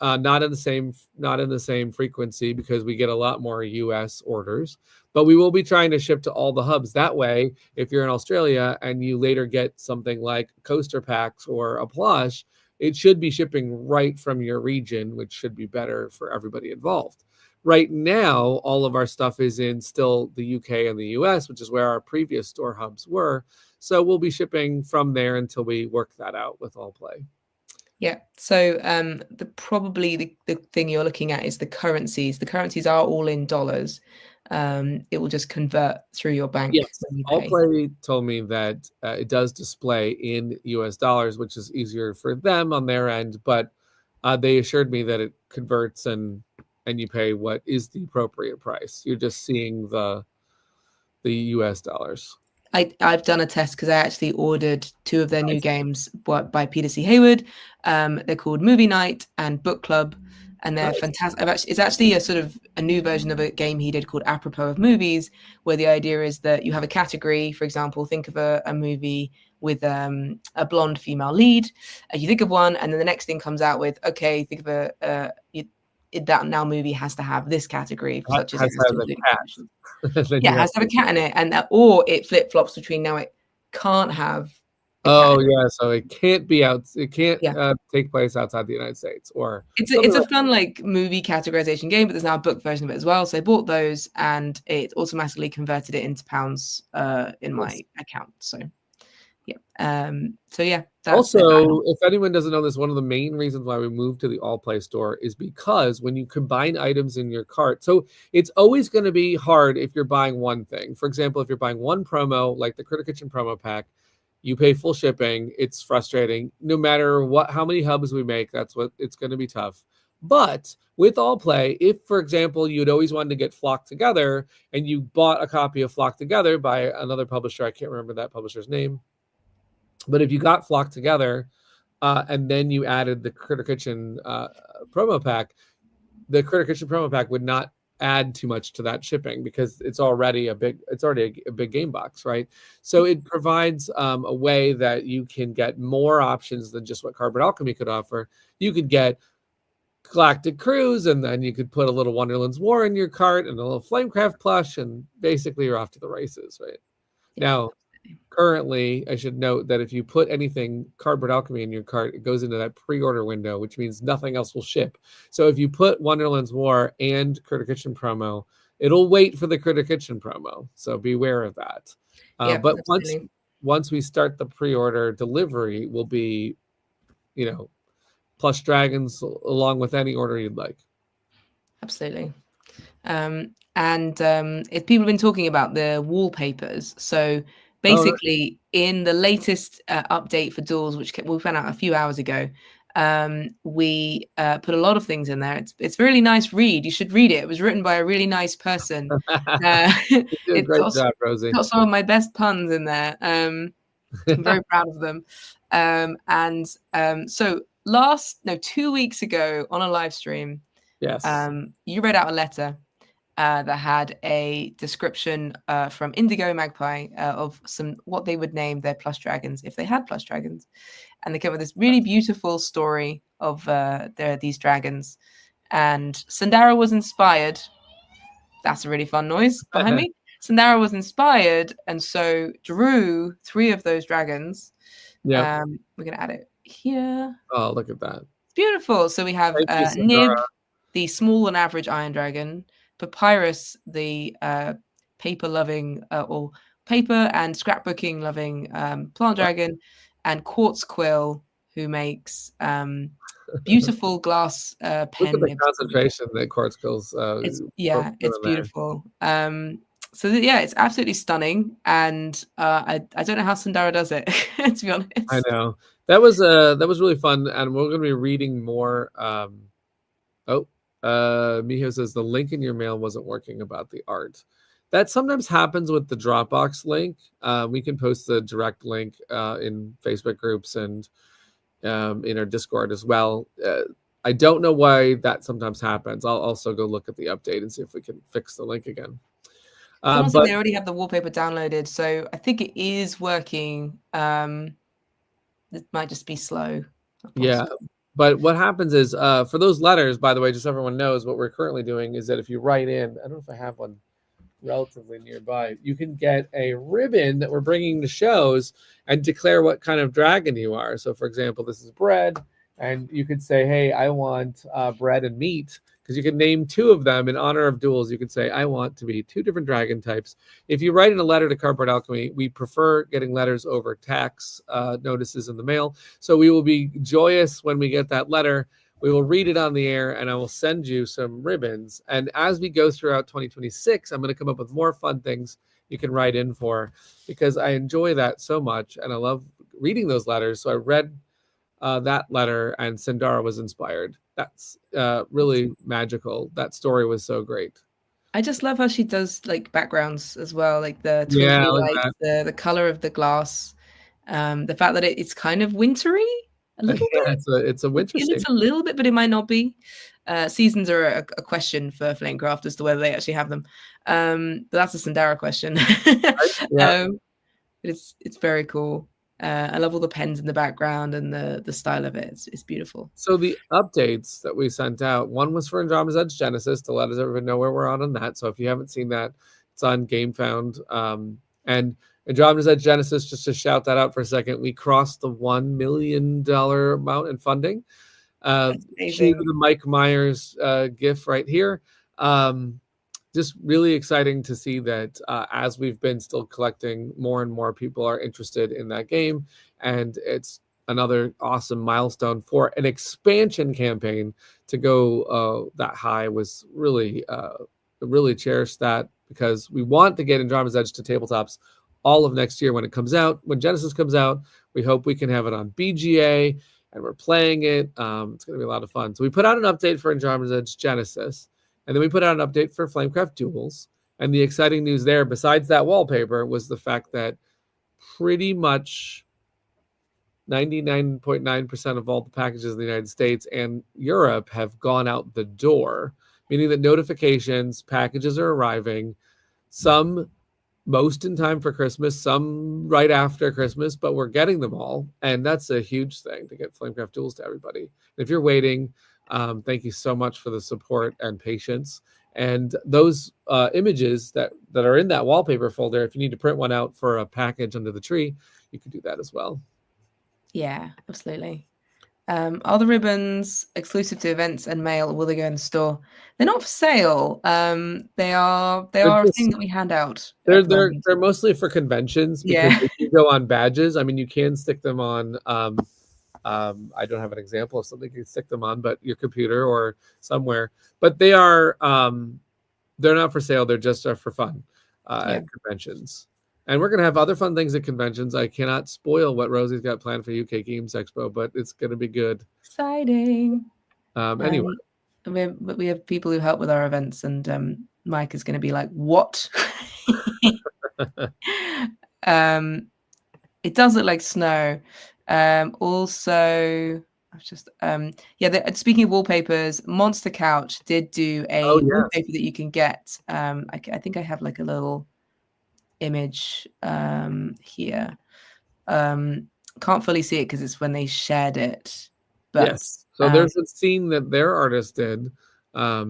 Not in the same frequency because we get a lot more US orders, but we will be trying to ship to all the hubs. That way, if you're in Australia and you later get something like coaster packs or a plush, it should be shipping right from your region, which should be better for everybody involved. Right now, all of our stuff is in still the UK and the US, which is where our previous store hubs were. So we'll be shipping from there until we work that out with AllPlay.
Yeah. So the thing you're looking at is the currencies. The currencies are all in dollars. It will just convert through your bank.
Yes. AllPlay told me that it does display in US dollars, which is easier for them on their end, but they assured me that it converts and you pay what is the appropriate price. You're just seeing the US dollars.
I've done a test because I actually ordered 2 of their new games by Peter C. Hayward. They're called Movie Night and Book Club, and they're fantastic. It's actually a sort of a new version of a game he did called Apropos of Movies, where the idea is that you have a category. For example, think of a movie with a blonde female lead. You think of one, and then the next thing comes out with, okay, think of that now movie has to have this category, such as
has to have a cat.
has to have a cat in it, and or it flip flops between now it can't have.
So it can't be out. It can't take place outside the United States, or
it's a fun like movie categorization game, but there's now a book version of it as well. So I bought those, and it automatically converted it into pounds in my account. So
also, if anyone doesn't know this, one of the main reasons why we moved to the AllPlay store is because when you combine items in your cart, so it's always going to be hard if you're buying one thing. For example, if you're buying one promo, like the Critter Kitchen promo pack, you pay full shipping. It's frustrating. No matter how many hubs we make, it's going to be tough. But with AllPlay, if, for example, you'd always wanted to get Flock Together and you bought a copy of Flock Together by another publisher, I can't remember that publisher's name. But if you got Flock together, and then you added the Critter Kitchen promo pack, the Critter Kitchen promo pack would not add too much to that shipping because it's already a big game box, right? So it provides a way that you can get more options than just what Cardboard Alchemy could offer. You could get Galactic Cruise, and then you could put a little Wonderland's War in your cart and a little Flamecraft plush, and basically you're off to the races, right?
Yeah.
Now, currently, I should note that if you put anything Cardboard Alchemy in your cart, it goes into that pre-order window, which means nothing else will ship. So if you put Wonderland's War and Critter Kitchen promo, it'll wait for the Critter Kitchen promo. So beware of that. But once we start the pre-order delivery, will be, plush dragons along with any order you'd like.
Absolutely. And people have been talking about the wallpapers. So basically, in the latest update for Duels, which we found out a few hours ago, we put a lot of things in there. It's a really nice read. You should read it. It was written by a really nice person.
You did a great job, Rosie.
Got some of my best puns in there. I'm very proud of them. So 2 weeks ago on a live stream,
yes,
you read out a letter that had a description from Indigo Magpie of what they would name their plush dragons if they had plush dragons, and they came with this really beautiful story of these dragons. And Sandara was inspired. That's a really fun noise behind me. Sandara was inspired, and so drew 3 of those dragons. Yeah, we're gonna add it here.
Oh, look at that!
It's beautiful. So we have Nib, the small and average iron dragon, Papyrus, the paper-loving or paper and scrapbooking-loving plant dragon, and Quartz Quill, who makes beautiful glass pen.
Look at the concentration that Quartz Quill's.
It's beautiful. It's absolutely stunning, and I don't know how Sandara does it. To be honest,
I know that was really fun, and we're going to be reading more. Miho says the link in your mail wasn't working about the art. That sometimes happens with the Dropbox link. We can post the direct link in Facebook groups and in our Discord as well. I don't know why that sometimes happens. I'll also go look at the update and see if we can fix the link again.
But they already have the wallpaper downloaded, so I think it is working. It might just be slow.
Yeah. But what happens is, for those letters, by the way, just so everyone knows, what we're currently doing is that if you write in, I don't know if I have one relatively nearby, you can get a ribbon that we're bringing to shows and declare what kind of dragon you are. So, for example, this is bread, and you could say, hey, I want bread and meat, because you can name 2 of them in honor of Duels. You could say, I want to be 2 different dragon types. If you write in a letter to Cardboard Alchemy, we prefer getting letters over tax notices in the mail. So we will be joyous when we get that letter. We will read it on the air, and I will send you some ribbons. And as we go throughout 2026, I'm going to come up with more fun things you can write in for, because I enjoy that so much, and I love reading those letters. So I read that letter, and Sandara was inspired. That's really magical. That story was so great.
I just love how she does like backgrounds as well, like the twinkly lights, the color of the glass, the fact that it's kind of wintry a little bit.
It's a winter season.
It's a little bit, but it might not be. Seasons are a question for Flamecraft as to whether they actually have them. But that's a Sandara question. It's very cool. I love all the pens in the background and the style of it. It's beautiful.
So the updates that we sent out, one was for Andromeda's Edge Genesis to let us everyone know where we're on that. So if you haven't seen that, it's on GameFound. And Andromeda's Edge Genesis, just to shout that out for a second, we crossed the $1 million amount in funding. The Mike Myers GIF right here. Just really exciting to see that as we've been still collecting, more and more people are interested in that game. And it's another awesome milestone for an expansion campaign to go that high. Was really cherished that, because we want to get Andromeda's Edge to tabletops all of next year when it comes out. When Genesis comes out, we hope we can have it on BGA, and we're playing it. It's going to be a lot of fun. So we put out an update for Andromeda's Edge Genesis. And then we put out an update for Flamecraft Duels. And the exciting news there, besides that wallpaper, was the fact that pretty much 99.9% of all the packages in the United States and Europe have gone out the door, meaning that notifications, packages are arriving, some most in time for Christmas, some right after Christmas, but we're getting them all. And that's a huge thing to get Flamecraft tools to everybody. And if you're waiting, thank you so much for the support and patience. And those images that are in that wallpaper folder, if you need to print one out for a package under the tree, you can do that as well.
Yeah, absolutely. Are the ribbons exclusive to events and mail, or will they go in the store? They're not for sale. They are a thing that we hand out.
They're mostly for conventions because
Yeah.
they do go on badges. I mean, you can stick them on. I don't have an example of something you can stick them on, but your computer or somewhere. But they are they're not for sale. They're just for fun at conventions. And we're going to have other fun things at conventions. I cannot spoil what Rosie's got planned for UK Games Expo, but it's going to be good.
Exciting.
Anyway.
We have people who help with our events, and Mike is going to be like, what? It does look like snow. Also, I've just speaking of wallpapers, Monster Couch did do a wallpaper that you can get. I think I have like a little image here. Can't fully see it because it's when they shared it. But
yes. So there's a scene that their artist did, Ulvar.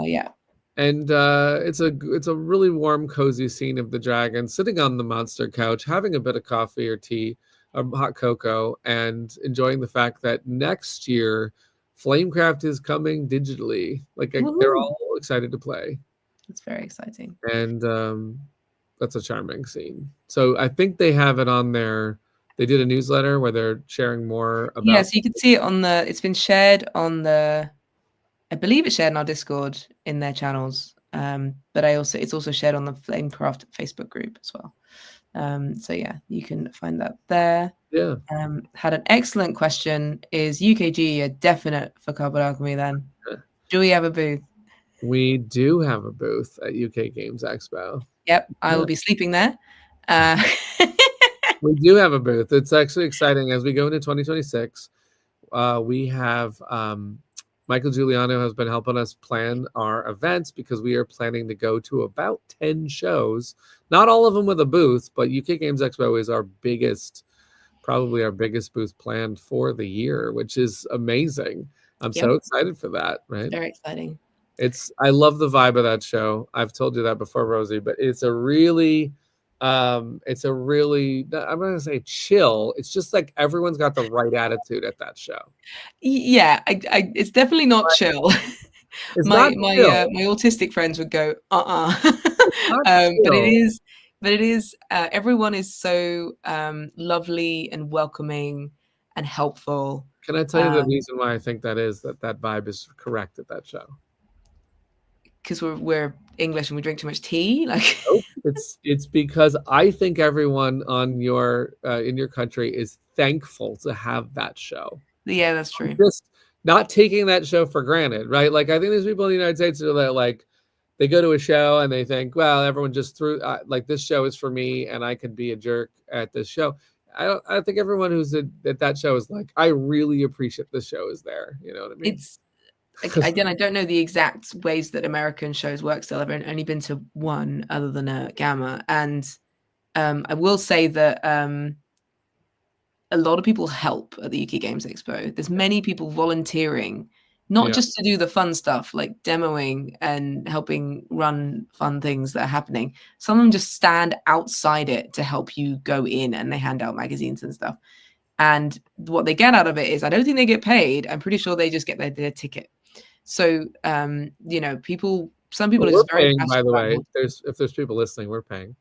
Yeah.
And it's a really warm, cozy scene of the dragon sitting on the monster couch, having a bit of coffee or tea, or hot cocoa, and enjoying the fact that next year, Flamecraft is coming digitally. Like they're all excited to play.
It's very exciting.
And that's a charming scene. So I think they have it on their. They did a newsletter where they're sharing more about.
Yeah, so you can see it on the. It's been shared on the. I believe it's shared on our Discord in their channels, but it's also shared on the Flamecraft Facebook group as well. So yeah, you can find that there.
Yeah.
Had an excellent question. Is UKG a definite for Cardboard Alchemy then? Do we have a booth?
We do have a booth at UK Games Expo.
Yep, I will be sleeping there.
We do have a booth. It's actually exciting as we go into 2026. We have Michael Giuliano has been helping us plan our events because we are planning to go to about 10 shows. Not all of them with a booth, but UK Games Expo is probably our biggest booth planned for the year, which is amazing. I'm so excited for that, right?
Very exciting.
I love the vibe of that show. I've told you that before, Rosie, but it's a really I'm not gonna say chill. It's just like everyone's got the right attitude at that show.
Yeah, it's definitely not chill. My autistic friends would go, but it is. Everyone is so lovely and welcoming and helpful.
Can I tell you the reason why I think that is that vibe is correct at that show?
Because we're English and we drink too much tea. Like
nope. It's because I think everyone on your in your country is thankful to have that show.
Yeah, that's true.
Just not taking that show for granted, right? Like I think there's people in the United States that like they go to a show and they think, well, everyone just threw like this show is for me and I could be a jerk at this show. I think everyone who's at that show is like, I really appreciate this show is there. You know what I mean?
Again, I don't know the exact ways that American shows work still. I've only been to one other than a Gamma. And I will say that a lot of people help at the UK Games Expo. There's many people volunteering, not just to do the fun stuff like demoing and helping run fun things that are happening. Some of them just stand outside it to help you go in, and they hand out magazines and stuff. And what they get out of it is, I don't think they get paid. I'm pretty sure they just get their ticket. So, some people are just very
paying, by the way, if there's people listening, we're paying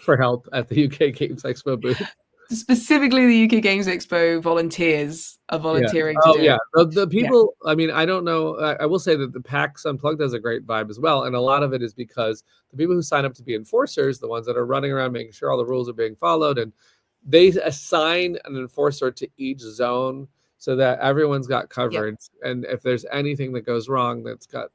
for help at the UK Games Expo booth.
Specifically, the UK Games Expo volunteers are volunteering to do it.
The people, I mean, I don't know. I will say that the PAX Unplugged has a great vibe as well. And a lot of it is because the people who sign up to be enforcers, the ones that are running around making sure all the rules are being followed, and they assign an enforcer to each zone so that everyone's got coverage. Yep. And if there's anything that goes wrong, it's got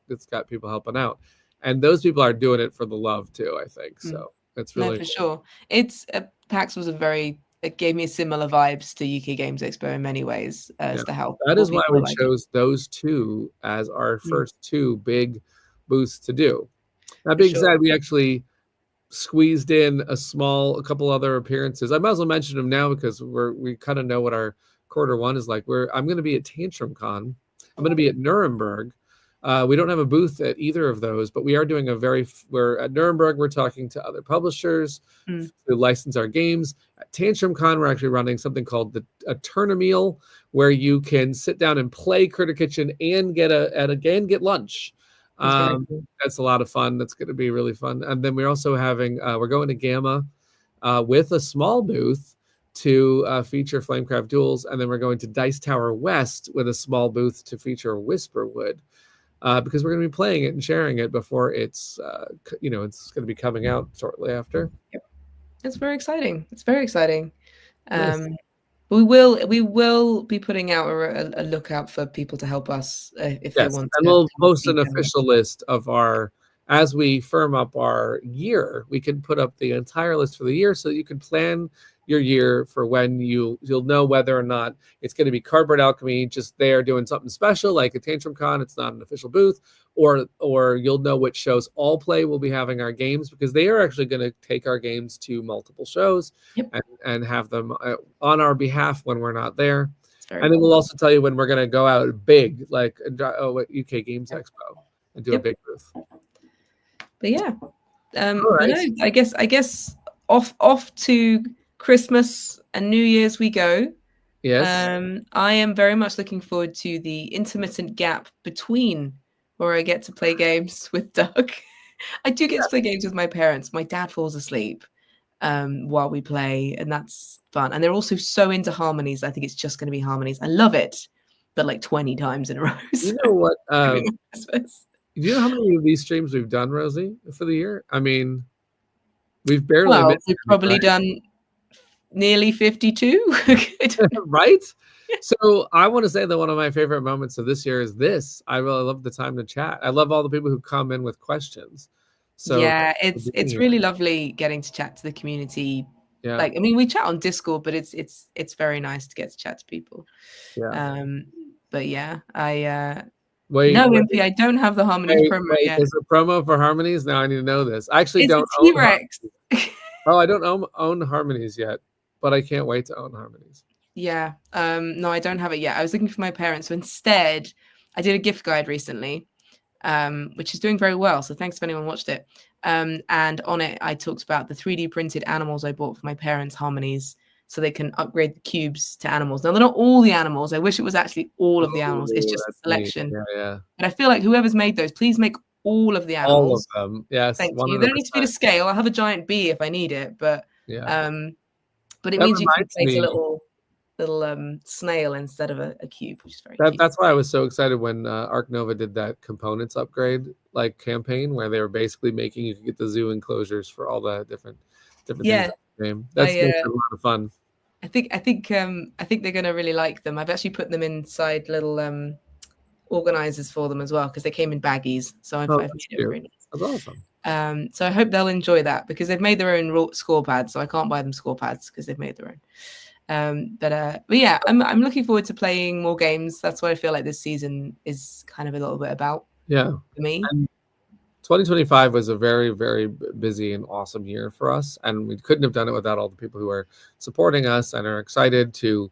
people helping out. And those people are doing it for the love too, I think. So It's
No,
really
for
cool.
sure. It's PAX was it gave me similar vibes to UK Games Expo in many ways
Yeah.
as to how
That
cool
is why
people are
we
liking it.
chose those two as our
Mm,
first two big booths to do. That
for
being
sure.
said, we actually squeezed in a couple other appearances. I might as well mention them now because we kind of know what our quarter one is like. I'm going to be at Tantrum Con. I'm going to be at Nuremberg. We don't have a booth at either of those, but we are doing we're at Nuremberg. We're talking to other publishers
Mm,
to license our games. At Tantrum Con, we're actually running something called a Tournameal, where you can sit down and play Critter Kitchen and get lunch.
that's very cool.
That's a lot of fun. That's going to be really fun. And then we're also we're going to Gamma with a small booth to feature Flamecraft Duels. And then we're going to Dice Tower West with a small booth to feature Whisperwood, because we're going to be playing it and sharing it before it's going to be coming out shortly after.
Yep. It's very exciting. It's very exciting.
Nice.
We will be putting out a lookout for people to help us if they
Yes,
want
and
to
we'll
come
post
see
an
demos.
official list of as we firm up our year, we can put up the entire list for the year so that you can plan your year for when you'll know whether or not it's going to be Cardboard Alchemy just there doing something special like a Tantrum Con. It's not an official booth, or you'll know which shows All Play will be having our games, because they are actually going to take our games to multiple shows
Yep,
and have them on our behalf when we're not there.
it's very
And then
cool.
we'll also tell you when we're going to go out big, like at UK Games Expo, and do a
Yep.
big booth.
But yeah,
All
but
right.
no, I guess off to Christmas and New Year's we go.
Yes.
I am very much looking forward to the intermittent gap between where I get to play games with Doug. I do get to play games with my parents. My dad falls asleep while we play, and that's fun. And they're also so into harmonies. I think it's just going to be harmonies. I love it, but like 20 times in a row.
You
So
know what?
giving up Christmas.
Do you know how many of these streams we've done, Rosie, for the year? I mean, we've barely
Well,
missed
we've
any,
probably done nearly 52.
right? So I want to say that one of my favorite moments of this year is this. I really love the time to chat. I love all the people who come in with questions. So
Yeah,
thanks for being
it's
here.
really lovely getting to chat to the community.
Yeah,
Like, I mean, we chat on Discord, but it's very nice to get to chat to people.
yeah.
But yeah, I
Wait,
no,
wait,
Impy, I don't have the Harmonies promo
wait.
yet.
There's a promo for Harmonies. Now I need to know this. I actually
It's a
don't own
T-Rex.
Harmonies. Oh, I don't own Harmonies yet, but I can't wait to own Harmonies.
Yeah. No, I don't have it yet. I was looking for my parents. So instead, I did a gift guide recently, which is doing very well. So thanks if anyone watched it. And on it, I talked about the 3D printed animals I bought for my parents' Harmonies so they can upgrade the cubes to animals. Now, they're not all the animals. I wish it was actually all of the animals. It's
Oh,
just a
that's neat.
selection.
Yeah, yeah.
But I feel like whoever's made those, please make all of the
All of
animals.
them. Yes,
Thank you. They don't need to be to
100%.
scale. I'll have a giant bee if I need it,
Yeah.
but it
That
means you can
reminds
place a
me.
little snail instead of a cube, which is very cute.
That's why I was so excited when Arc Nova did that components upgrade campaign where they were basically making you could get the zoo enclosures for all the different things in the game. That's makes it a lot of fun.
I think they're gonna really like them. I've actually put them inside little organizers for them as well because they came in baggies. So I've made it really nice.
That's awesome.
So I hope they'll enjoy that because they've made their own score pads, so I can't buy them score pads because they've made their own. But yeah, I'm looking forward to playing more games. That's what I feel like this season is kind of a little bit about.
Yeah,
for me.
And 2025 was a very, very busy and awesome year for us, and we couldn't have done it without all the people who are supporting us and are excited to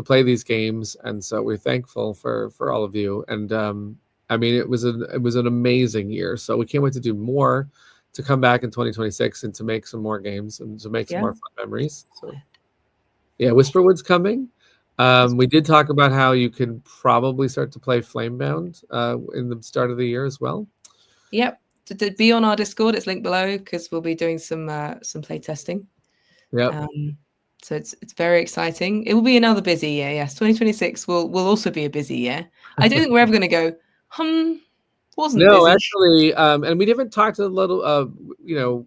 play these games. And so we're thankful for all of you. And I mean, it was an amazing year. So we can't wait to do more, to come back in 2026 and to make some more games and to make some more fun memories. So yeah, Whisperwood's coming. We did talk about how you can probably start to play Flamebound in the start of the year as well.
Yep. To be on our Discord, it's linked below because we'll be doing some play testing.
Yep.
So it's very exciting. It will be another busy year. Yes, 2026 will also be a busy year. I don't think we're ever going to go. Wasn't
no
busy.
Actually, and we haven't talked a little.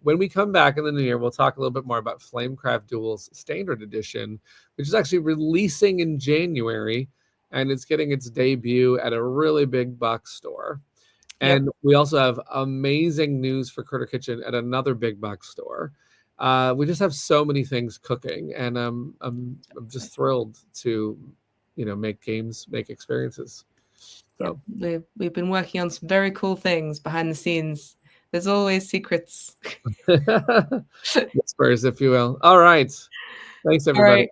When we come back in the new year, we'll talk a little bit more about Flamecraft Duels Standard Edition, which is actually releasing in January, and it's getting its debut at a really big box store. And we also have amazing news for Critter Kitchen at another big box store. we just have so many things cooking, and I'm just thrilled to, make games, make experiences. So
we've been working on some very cool things behind the scenes. There's always secrets.
whispers, if you will. All right. Thanks,
All
everybody.
right.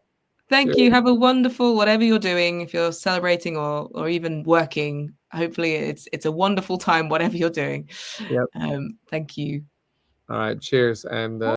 Thank
Cheers.
you. Have a wonderful whatever you're doing. If you're celebrating or even working, hopefully it's a wonderful time, whatever you're doing.
Yep.
Thank you.
All right. Cheers. And